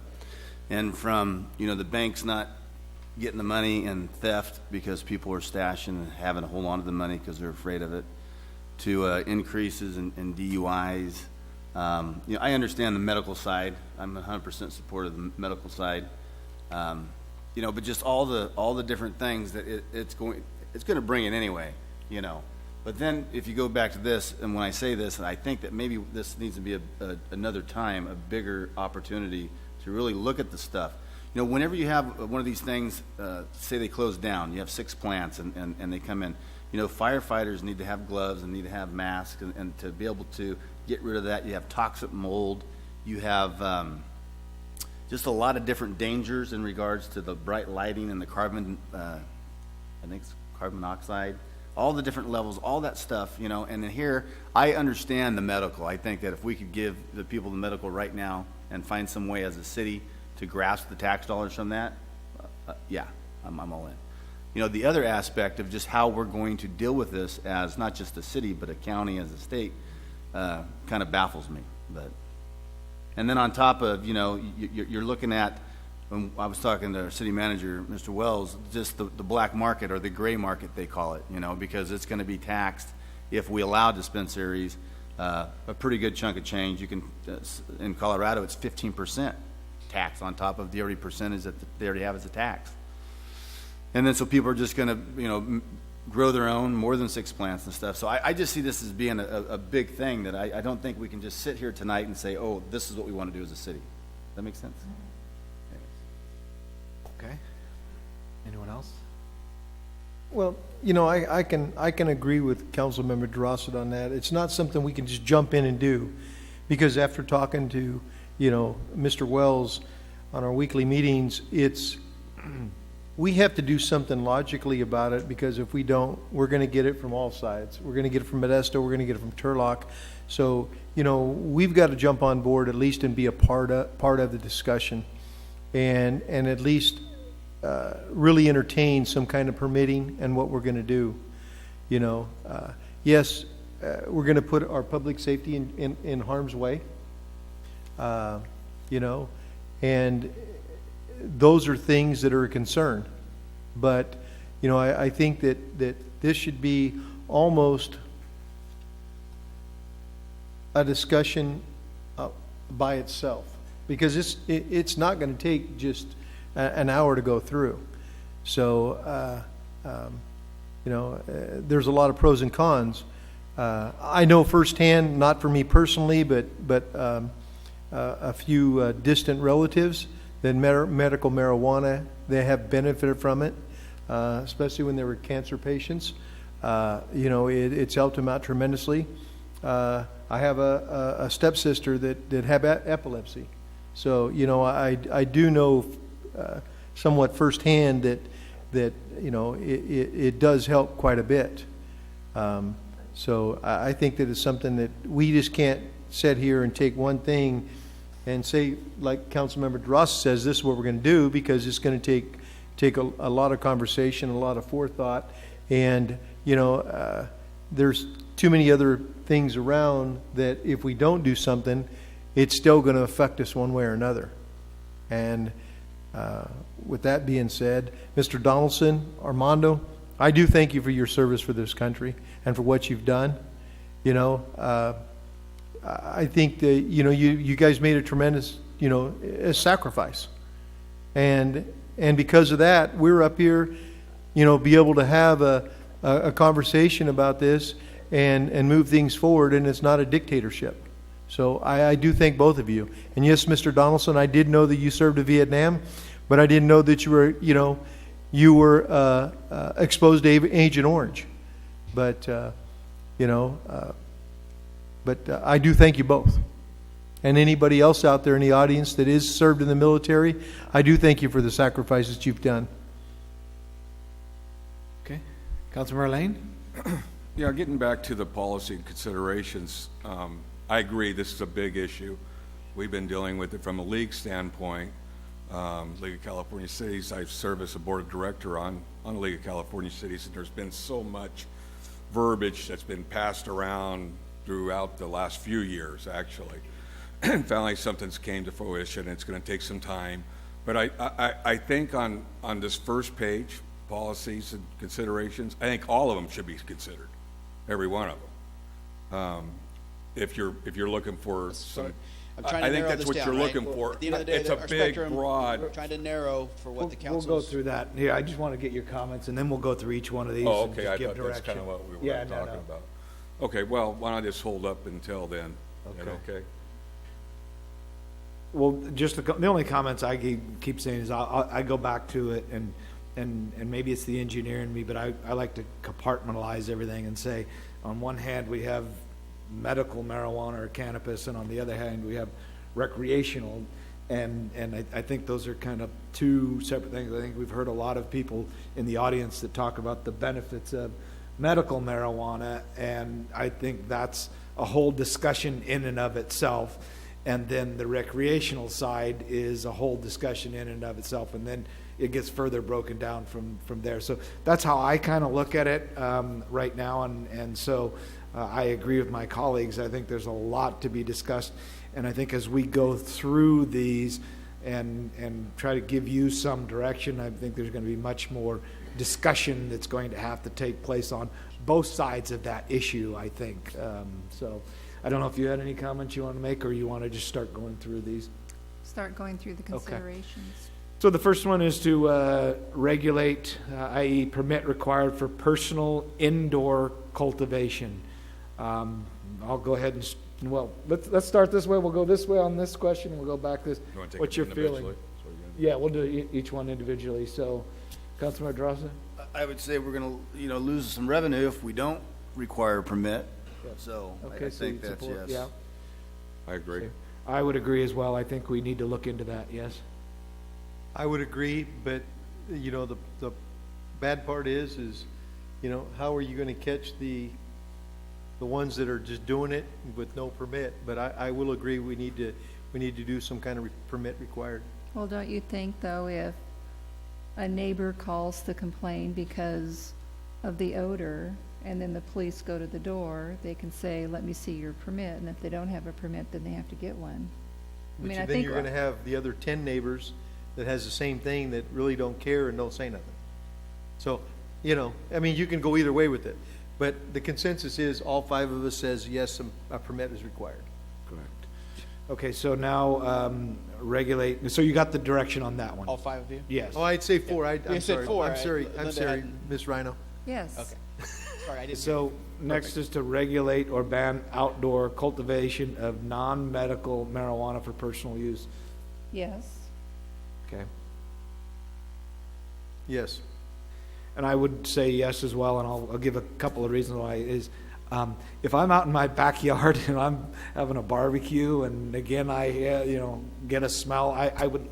and from, you know, the banks not getting the money and theft because people are stashing and having to hold on to the money because they're afraid of it, to increases in DUIs. You know, I understand the medical side. I'm 100% supportive of the medical side. You know, but just all the different things that it's going to bring it anyway. You know, but then if you go back to this, and when I say this, and I think that maybe this needs to be another time, a bigger opportunity to really look at the stuff. You know, whenever you have one of these things, say they close down, you have 6 plants and they come in, you know, firefighters need to have gloves and need to have masks, and to be able to get rid of that, you have toxic mold, you have just a lot of different dangers in regards to the bright lighting and the carbon, I think it's carbon monoxide, all the different levels, all that stuff, you know. And then here, I understand the medical. I think that if we could give the people the medical right now and find some way as a city to grasp the tax dollars from that, yeah, I'm all in. You know, the other aspect of just how we're going to deal with this as not just a city, but a county, as a state, kind of baffles me. And then on top of, you know, you're looking at, when I was talking to our city manager, Mr. Wells, just the black market, or the gray market they call it, you know, because it's going to be taxed if we allow dispensaries a pretty good chunk of change. You can, in Colorado, it's 15% tax on top of the already percentage that they already have as a tax. And then so people are just going to, you know, grow their own, more than 6 plants and stuff. So I just see this as being a big thing that I don't think we can just sit here tonight and say, oh, this is what we want to do as a city. Does that make sense? Okay. Anyone else? Well, you know, I can agree with Councilmember Durossette on that. It's not something we can just jump in and do, because after talking to, you know, Mr. Wells on our weekly meetings, it's we have to do something logically about it, because if we don't, we're gonna get it from all sides. We're gonna get it from Modesto, we're gonna get it from Turlock. So, you know, we've got to jump on board at least and be a part of the discussion, and at least really entertain some kind of permitting and what we're gonna do. You know, yes, we're gonna put our public safety in harm's way. You know, and those are things that are a concern. But, you know, I think that this should be almost a discussion by itself, because it's not going to take just an hour to go through. So, you know, there's a lot of pros and cons. I know firsthand, not for me personally, but a few distant relatives, that medical marijuana, they have benefited from it, especially when they were cancer patients. You know, it's helped them out tremendously. I have a stepsister that had epilepsy. So, you know, I do know somewhat firsthand that you know, it does help quite a bit. So I think that it's something that we just can't sit here and take one thing and say, like Councilmember Durossette says, this is what we're going to do, because it's going to take a lot of conversation, a lot of forethought, and you know, there's too many other things around that if we don't do something, it's still going to affect us one way or another. And with that being said, Mr. Donaldson, Armando, I do thank you for your service for this country and for what you've done. You know, I think that, you know, you guys made a tremendous, you know, a sacrifice. And because of that, we're up here, you know, be able to have a conversation about this and move things forward, and it's not a dictatorship. So I do thank both of you. And yes, Mr. Donaldson, I did know that you served in Vietnam, but I didn't know that you were exposed to Agent Orange. But, you know, but I do thank you both. And anybody else out there in the audience that is served in the military, I do thank you for the sacrifices you've done. Okay. Councilmember Lane? Yeah, getting back to the policy considerations, I agree this is a big issue. We've been dealing with it from a league standpoint. League of California Cities, I serve as a board director on League of California Cities, and there's been so much verbiage that's been passed around throughout the last few years, actually. Finally, something's came to fruition. It's going to take some time. But I think on this first page, policies and considerations, I think all of them should be considered, every one of them. If you're looking for some, I think that's what you're looking for. At the end of the day, it's a big, broad. We're trying to narrow for what the council. We'll go through that. Yeah, I just want to get your comments, and then we'll go through each one of these. Oh, and okay. just I give thought direction. that's kind of what we were talking about. Okay. Well, why don't I just hold up until then? Okay. Okay. Well, just the only comments I keep saying is I go back to it, and maybe it's the engineer in me, but I like to compartmentalize everything and say, on one hand we have medical marijuana or cannabis, and on the other hand we have recreational, and I think those are kind of two separate things. I think we've heard a lot of people in the audience that talk about the benefits of medical marijuana, and I think that's a whole discussion in and of itself. And then the recreational side is a whole discussion in and of itself, and then it gets further broken down from there. So that's how I kind of look at it right now, and so I agree with my colleagues. I think there's a lot to be discussed, and I think as we go through these and try to give you some direction, I think there's going to be much more discussion that's going to have to take place on both sides of that issue, I think. So I don't know if you had any comments you want to make, or you want to just start going through these. Start going through the considerations. So the first one is to regulate, i.e. permit required for personal indoor cultivation. I'll go ahead and, let's start this way. We'll go this way on this question, and we'll go back this. What's your feeling? Yeah, we'll do each one individually. So, Councilmember Durossette? I would say we're going to lose some revenue if we don't require a permit. So okay, I think that's yes. Yeah. I agree. I would agree as well. I think we need to look into that, yes. I would agree, but you know, the bad part is, you know, how are you gonna catch the ones that are just doing it with no permit? But I will agree, we need to do some kind of permit required. Well, don't you think, though, if a neighbor calls to complain because of the odor, and then the police go to the door, they can say, let me see your permit, and if they don't have a permit, then they have to get one. I mean, I Then think, you're gonna have the other 10 neighbors that has the same thing that really don't care and don't say nothing. So, you know, I mean, you can go either way with it, but the consensus is all 5 of us says, yes, a permit is required. Correct. Okay, so now, regulate, so you got the direction on that one? All 5 of you? Yes. Oh, I'd say 4. I'm You said sorry. 4, I'm right? sorry, Linda Ms. Ryno. yes. Okay. Sorry, I didn't. So next is to regulate or ban outdoor cultivation of non-medical marijuana for personal use. Yes. Okay. Yes. And I would say yes as well, and I'll give a couple of reasons why. Is if I'm out in my backyard and I'm having a barbecue, and again I get a smell, I would,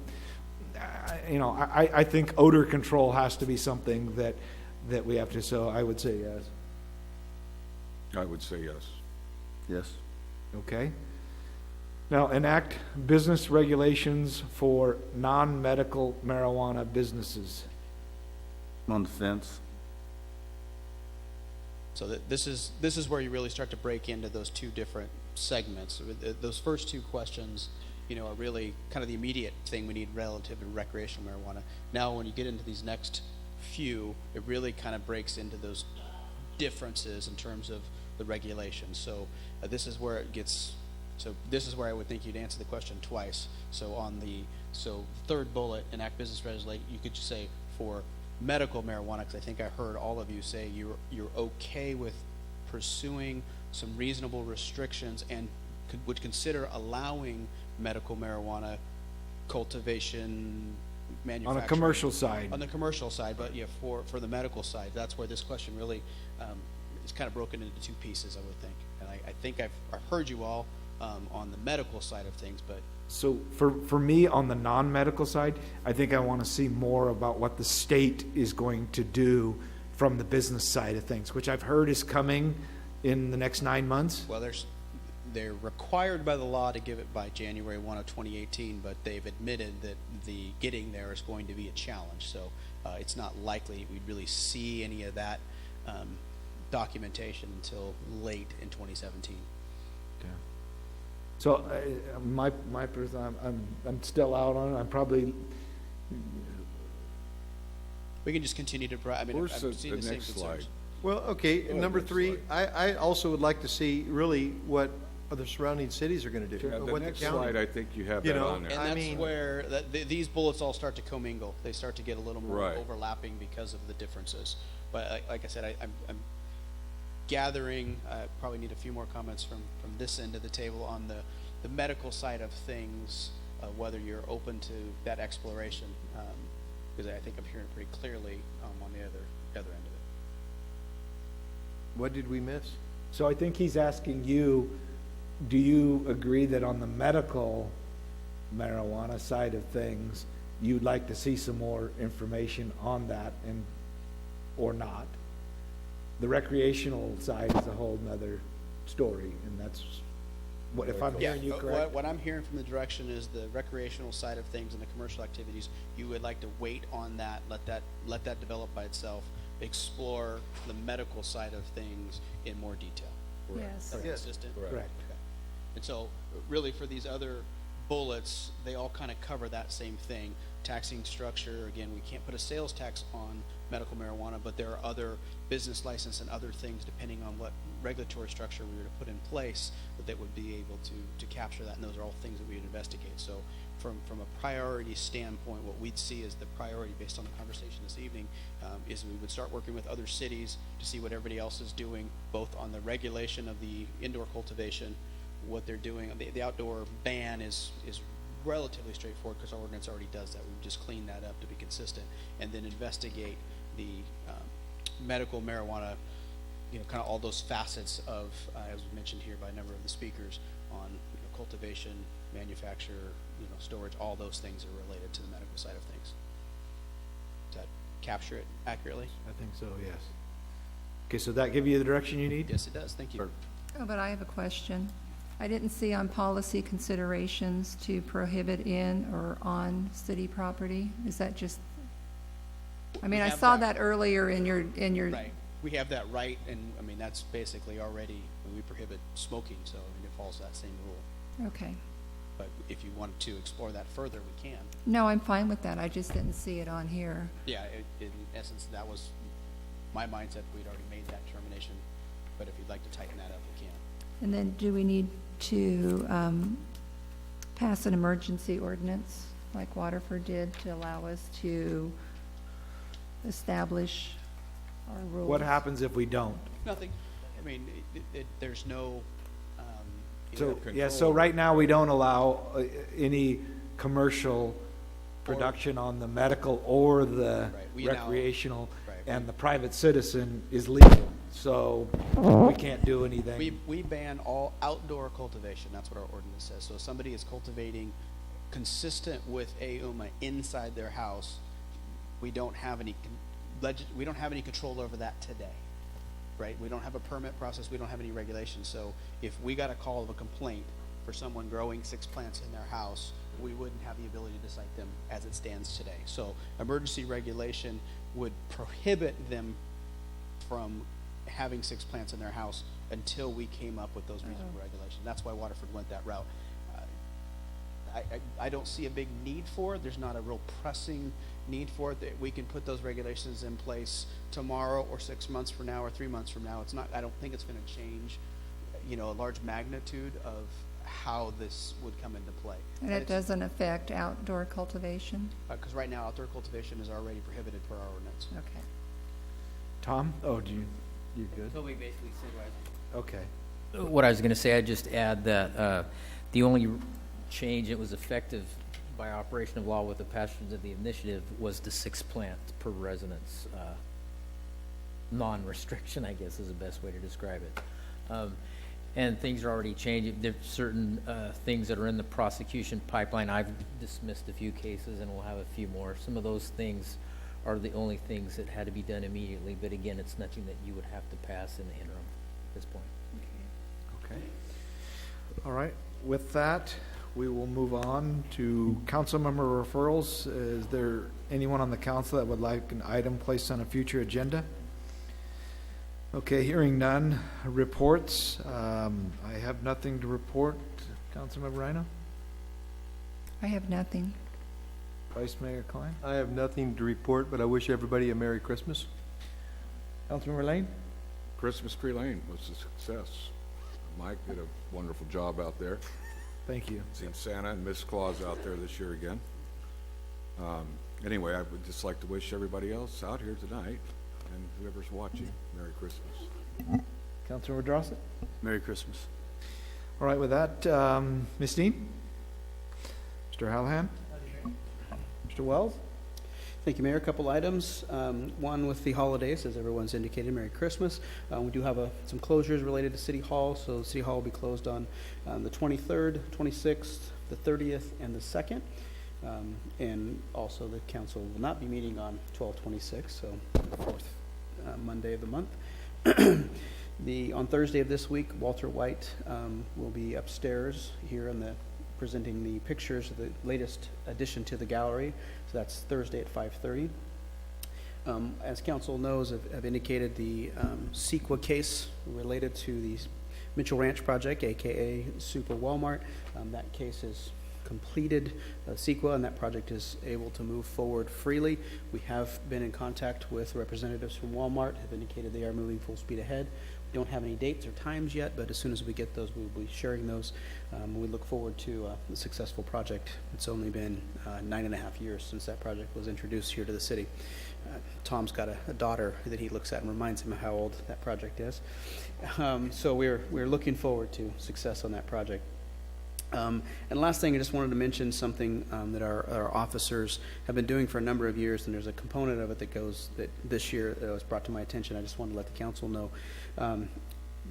I think odor control has to be something that we have to. So I would say yes. I would say yes. Yes. Okay. Now enact business regulations for non-medical marijuana businesses. I'm on the fence. So this is where you really start to break into those 2 different segments. Those first 2 questions, you know, are really kind of the immediate thing we need relative to recreational marijuana. Now, when you get into these next few, it really kind of breaks into those differences in terms of the regulations. So this is where it gets. So this is where I would think you'd answer the question twice. So on the third bullet, enact business regulation, you could just say for medical marijuana, because I think I heard all of you say you're okay with pursuing some reasonable restrictions and would consider allowing medical marijuana cultivation, manufacturing. On a commercial side. On the commercial side, but yeah, for the medical side, that's where this question really is kind of broken into 2 pieces, I would think. And I think I've heard you all on the medical side of things, but So for me, on the non-medical side, I think I want to see more about what the state is going to do from the business side of things, which I've heard is coming in the next 9 months. well, they're required by the law to give it by January 1 of 2018, but they've admitted that the getting there is going to be a challenge. So it's not likely we'd really see any of that documentation until late in 2017. So my person, I'm still out on it. I'm probably. We can just continue to. I mean, Where's I've seen the the same next concerns. slide? Well, okay, Go ahead, number next 3, slide. I also would like to see really what other surrounding cities are gonna do. Yeah, or the what next county- slide, I think you have You that know, on there. And I that's mean- where these bullets all start to commingle. They start to get a little more Right. overlapping because of the differences. But like I said, I'm gathering. I probably need a few more comments from this end of the table on the medical side of things. Whether you're open to that exploration, because I think I'm hearing pretty clearly on the other end of it. What did we miss? So I think he's asking you, do you agree that on the medical marijuana side of things, you'd like to see some more information on that and, or not? The recreational side is a whole nother story, and that's what, if I'm hearing you correct? What I'm hearing from the direction is the recreational side of things and the commercial activities, you would like to wait on that, let that develop by itself, explore the medical side of things in more detail. Yes. Is that Yes. consistent? Correct. Okay. And so, really, for these other bullets, they all kind of cover that same thing. Taxing structure, again, we can't put a sales tax on medical marijuana, but there are other business license and other things, depending on what regulatory structure we were to put in place, that would be able to capture that, and those are all things that we would investigate. So from a priority standpoint, what we'd see as the priority based on the conversation this evening is we would start working with other cities to see what everybody else is doing, both on the regulation of the indoor cultivation, what they're doing. The outdoor ban is relatively straightforward because our ordinance already does that. We just clean that up to be consistent, and then investigate the medical marijuana, kind of all those facets of, as mentioned here by a number of the speakers, on cultivation, manufacture, storage. All those things are related to the medical side of things. Is that capture it accurately. I think so, yes. Okay, so that give you the direction you need? Yes, it does. Thank you. Oh, but I have a question. I didn't see on policy considerations to prohibit in or on city property. Is that just, I mean, We I have saw that. that earlier in your, Right. We have that right, and I mean, that's basically already, we prohibit smoking, so I mean, it follows that same rule. okay. But if you wanted to explore that further, we can. No, I'm fine with that. I just didn't see it on here. Yeah, in essence, that was my mindset. We'd already made that determination, but if you'd like to tighten that up, we can. And then do we need to pass an emergency ordinance like Waterford did to allow us to establish our rules? What happens if we don't? Nothing. I mean, there's no, So, yeah, so right now, we don't allow any commercial production on the medical or the We now- recreational, Right. and the private citizen is legal, so we can't do anything. we ban all outdoor cultivation. That's what our ordinance says. So if somebody is cultivating consistent with AUMA inside their house, we don't have any we don't have any control over that today, right? We don't have a permit process. We don't have any regulations. So if we got a call of a complaint for someone growing 6 plants in their house, we wouldn't have the ability to cite them as it stands today. So emergency regulation would prohibit them from having 6 plants in their house until we came up with those reasonable regulations. That's why Waterford went that route. I don't see a big need for it. There's not a real pressing need for it. That we can put those regulations in place tomorrow or 6 months from now or 3 months from now. It's not, I don't think it's going to change, you know, a large magnitude of how this would come into play. And it doesn't affect outdoor cultivation? Because right now, outdoor cultivation is already prohibited per our ordinance. Okay. Tom? Oh, you good? So we basically said Okay. what I was going to say. I'd just add that the only change that was effective by operation of law with the passage of the initiative was the 6 plants per residence non-restriction, I guess is the best way to describe it. And things are already changing. There's certain things that are in the prosecution pipeline. I've dismissed a few cases and we'll have a few more. Some of those things are the only things that had to be done immediately, but again, it's nothing that you would have to pass in the interim at this point. Okay. All right. With that, we will move on to council member referrals. Is there anyone on the council that would like an item placed on a future agenda? Okay, hearing none. Reports. I have nothing to report. Councilmember Ryno? I have nothing. Vice Mayor Kline? I have nothing to report, but I wish everybody a Merry Christmas. Councilmember Lane? Christmas Tree Lane was a success. Mike did a wonderful job out there. Thank you. Seen Santa and Miss Claus out there this year again. Anyway, I would just like to wish everybody else out here tonight and whoever's watching, Merry Christmas. Councilmember Durossette? Merry Christmas. All right, with that, Ms. Dean? Mr. Hallahan? Mr. Wells? Thank you, Mayor. A couple items. One with the holidays, as everyone's indicated, Merry Christmas. We do have some closures related to City Hall. So City Hall will be closed on the 23rd, 26th, the 30th, and the 2nd. And also the council will not be meeting on 12/26, so the 4th Monday of the month. On Thursday of this week, Walter White will be upstairs here in presenting the pictures of the latest addition to the gallery. So that's Thursday at 5:30. As council knows, I've indicated the CEQA case related to the Mitchell Ranch project, aka Super Walmart. That case is completed CEQA, and that project is able to move forward freely. We have been in contact with representatives from Walmart, have indicated they are moving full speed ahead. We don't have any dates or times yet, but as soon as we get those, we will be sharing those. We look forward to a successful project. It's only been 9.5 years since that project was introduced here to the city. Tom's got a daughter that he looks at and reminds him of how old that project is. So we're looking forward to success on that project. And last thing, I just wanted to mention something that our officers have been doing for a number of years, and there's a component of it that this year was brought to my attention. I just wanted to let the council know.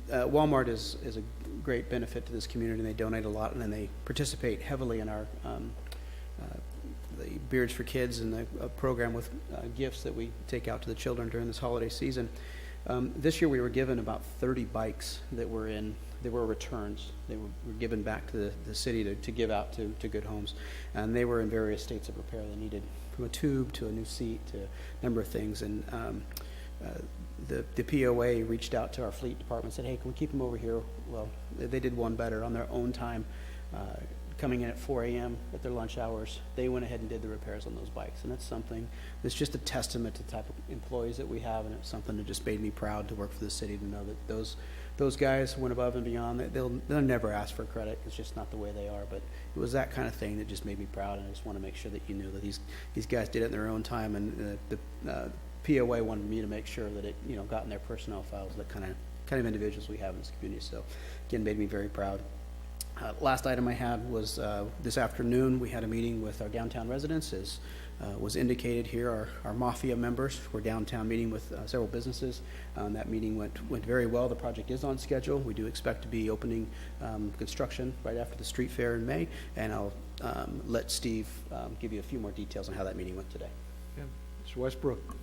Walmart is a great benefit to this community, and they donate a lot, and then they participate heavily in our the Beards for Kids and a program with gifts that we take out to the children during this holiday season. This year we were given about 30 bikes that were returns. They were given back to the city to give out to good homes. And they were in various states of repair. They needed from a tube to a new seat to a number of things. And the POA reached out to our fleet department and said, hey, can we keep them over here? Well, they did one better on their own time. Coming in at 4 a.m. at their lunch hours, they went ahead and did the repairs on those bikes. And that's something that's just a testament to the type of employees that we have, and it's something that just made me proud to work for the city, to know that those guys went above and beyond. They'll never ask for credit. It's just not the way they are. But it was that kind of thing that just made me proud, and I just want to make sure that you knew that these guys did it in their own time, and the POA wanted me to make sure that it got in their personnel files, that kind of individuals we have in this community. So again, made me very proud. Last item I had was this afternoon we had a meeting with our downtown residents. As was indicated here, our Mafia members were downtown meeting with several businesses. That meeting went very well. The project is on schedule. We do expect to be opening construction right after the street fair in May, and I'll let Steve give you a few more details on how that meeting went today. Yeah. Mr. Westbrook.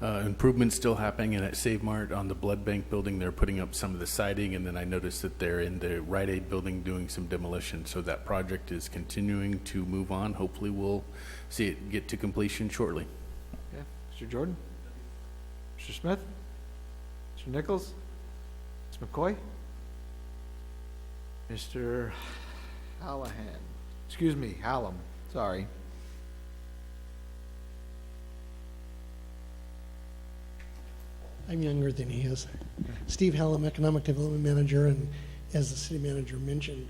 Improvements still happening, and at Save Mart on the blood bank building, they're putting up some of the siding, and then I noticed that they're in the Rite Aid building doing some demolition. So that project is continuing to move on. Hopefully we'll see it get to completion shortly. Okay. Mr. Jordan? Mr. Smith? Mr. Nichols? Ms. McCoy? Mr. Hallahan? Excuse me, Hallam. Sorry. I'm younger than he is. Steve Hallam, Economic Development Manager, and as the city manager mentioned,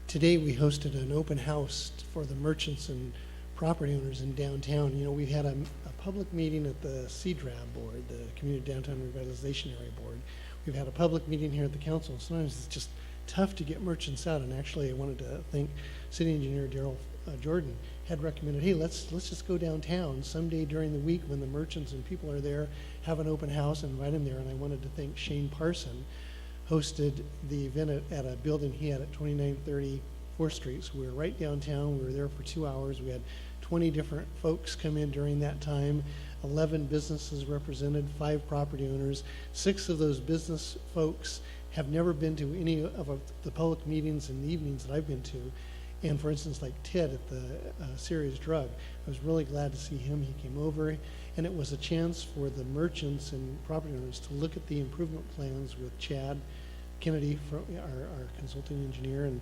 today we hosted an open house for the merchants and property owners in downtown. We had a public meeting at the CDRAB board, the Community Downtown Revitalization Area Board. We've had a public meeting here at the council. Sometimes it's just tough to get merchants out, and actually I wanted to thank City Engineer Daryl Jordan had recommended, hey, let's just go downtown someday during the week when the merchants and people are there, have an open house and invite them there. And I wanted to thank Shane Parson, hosted the event at a building he had at 2930 4th Street. So we were right downtown. We were there for 2 hours. We had 20 different folks come in during that time, 11 businesses represented, 5 property owners. 6 of those business folks have never been to any of the public meetings and evenings that I've been to. And for instance, like Ted at the Ceres Drug, I was really glad to see him. He came over, and it was a chance for the merchants and property owners to look at the improvement plans with Chad Kennedy, our consulting engineer, and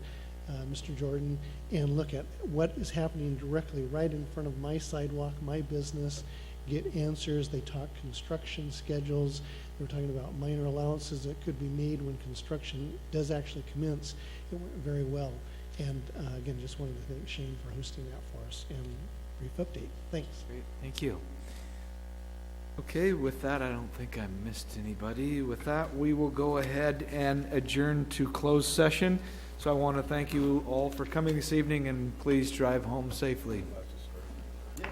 Mr. Jordan, and look at what is happening directly right in front of my sidewalk, my business, get answers. They talk construction schedules. They were talking about minor allowances that could be made when construction does actually commence. It went very well. And again, just wanted to thank Shane for hosting that for us, and brief update. Thanks. Great. Thank you. Okay, with that, I don't think I missed anybody. With that, we will go ahead and adjourn to closed session. So I want to thank you all for coming this evening, and please drive home safely. Yeah.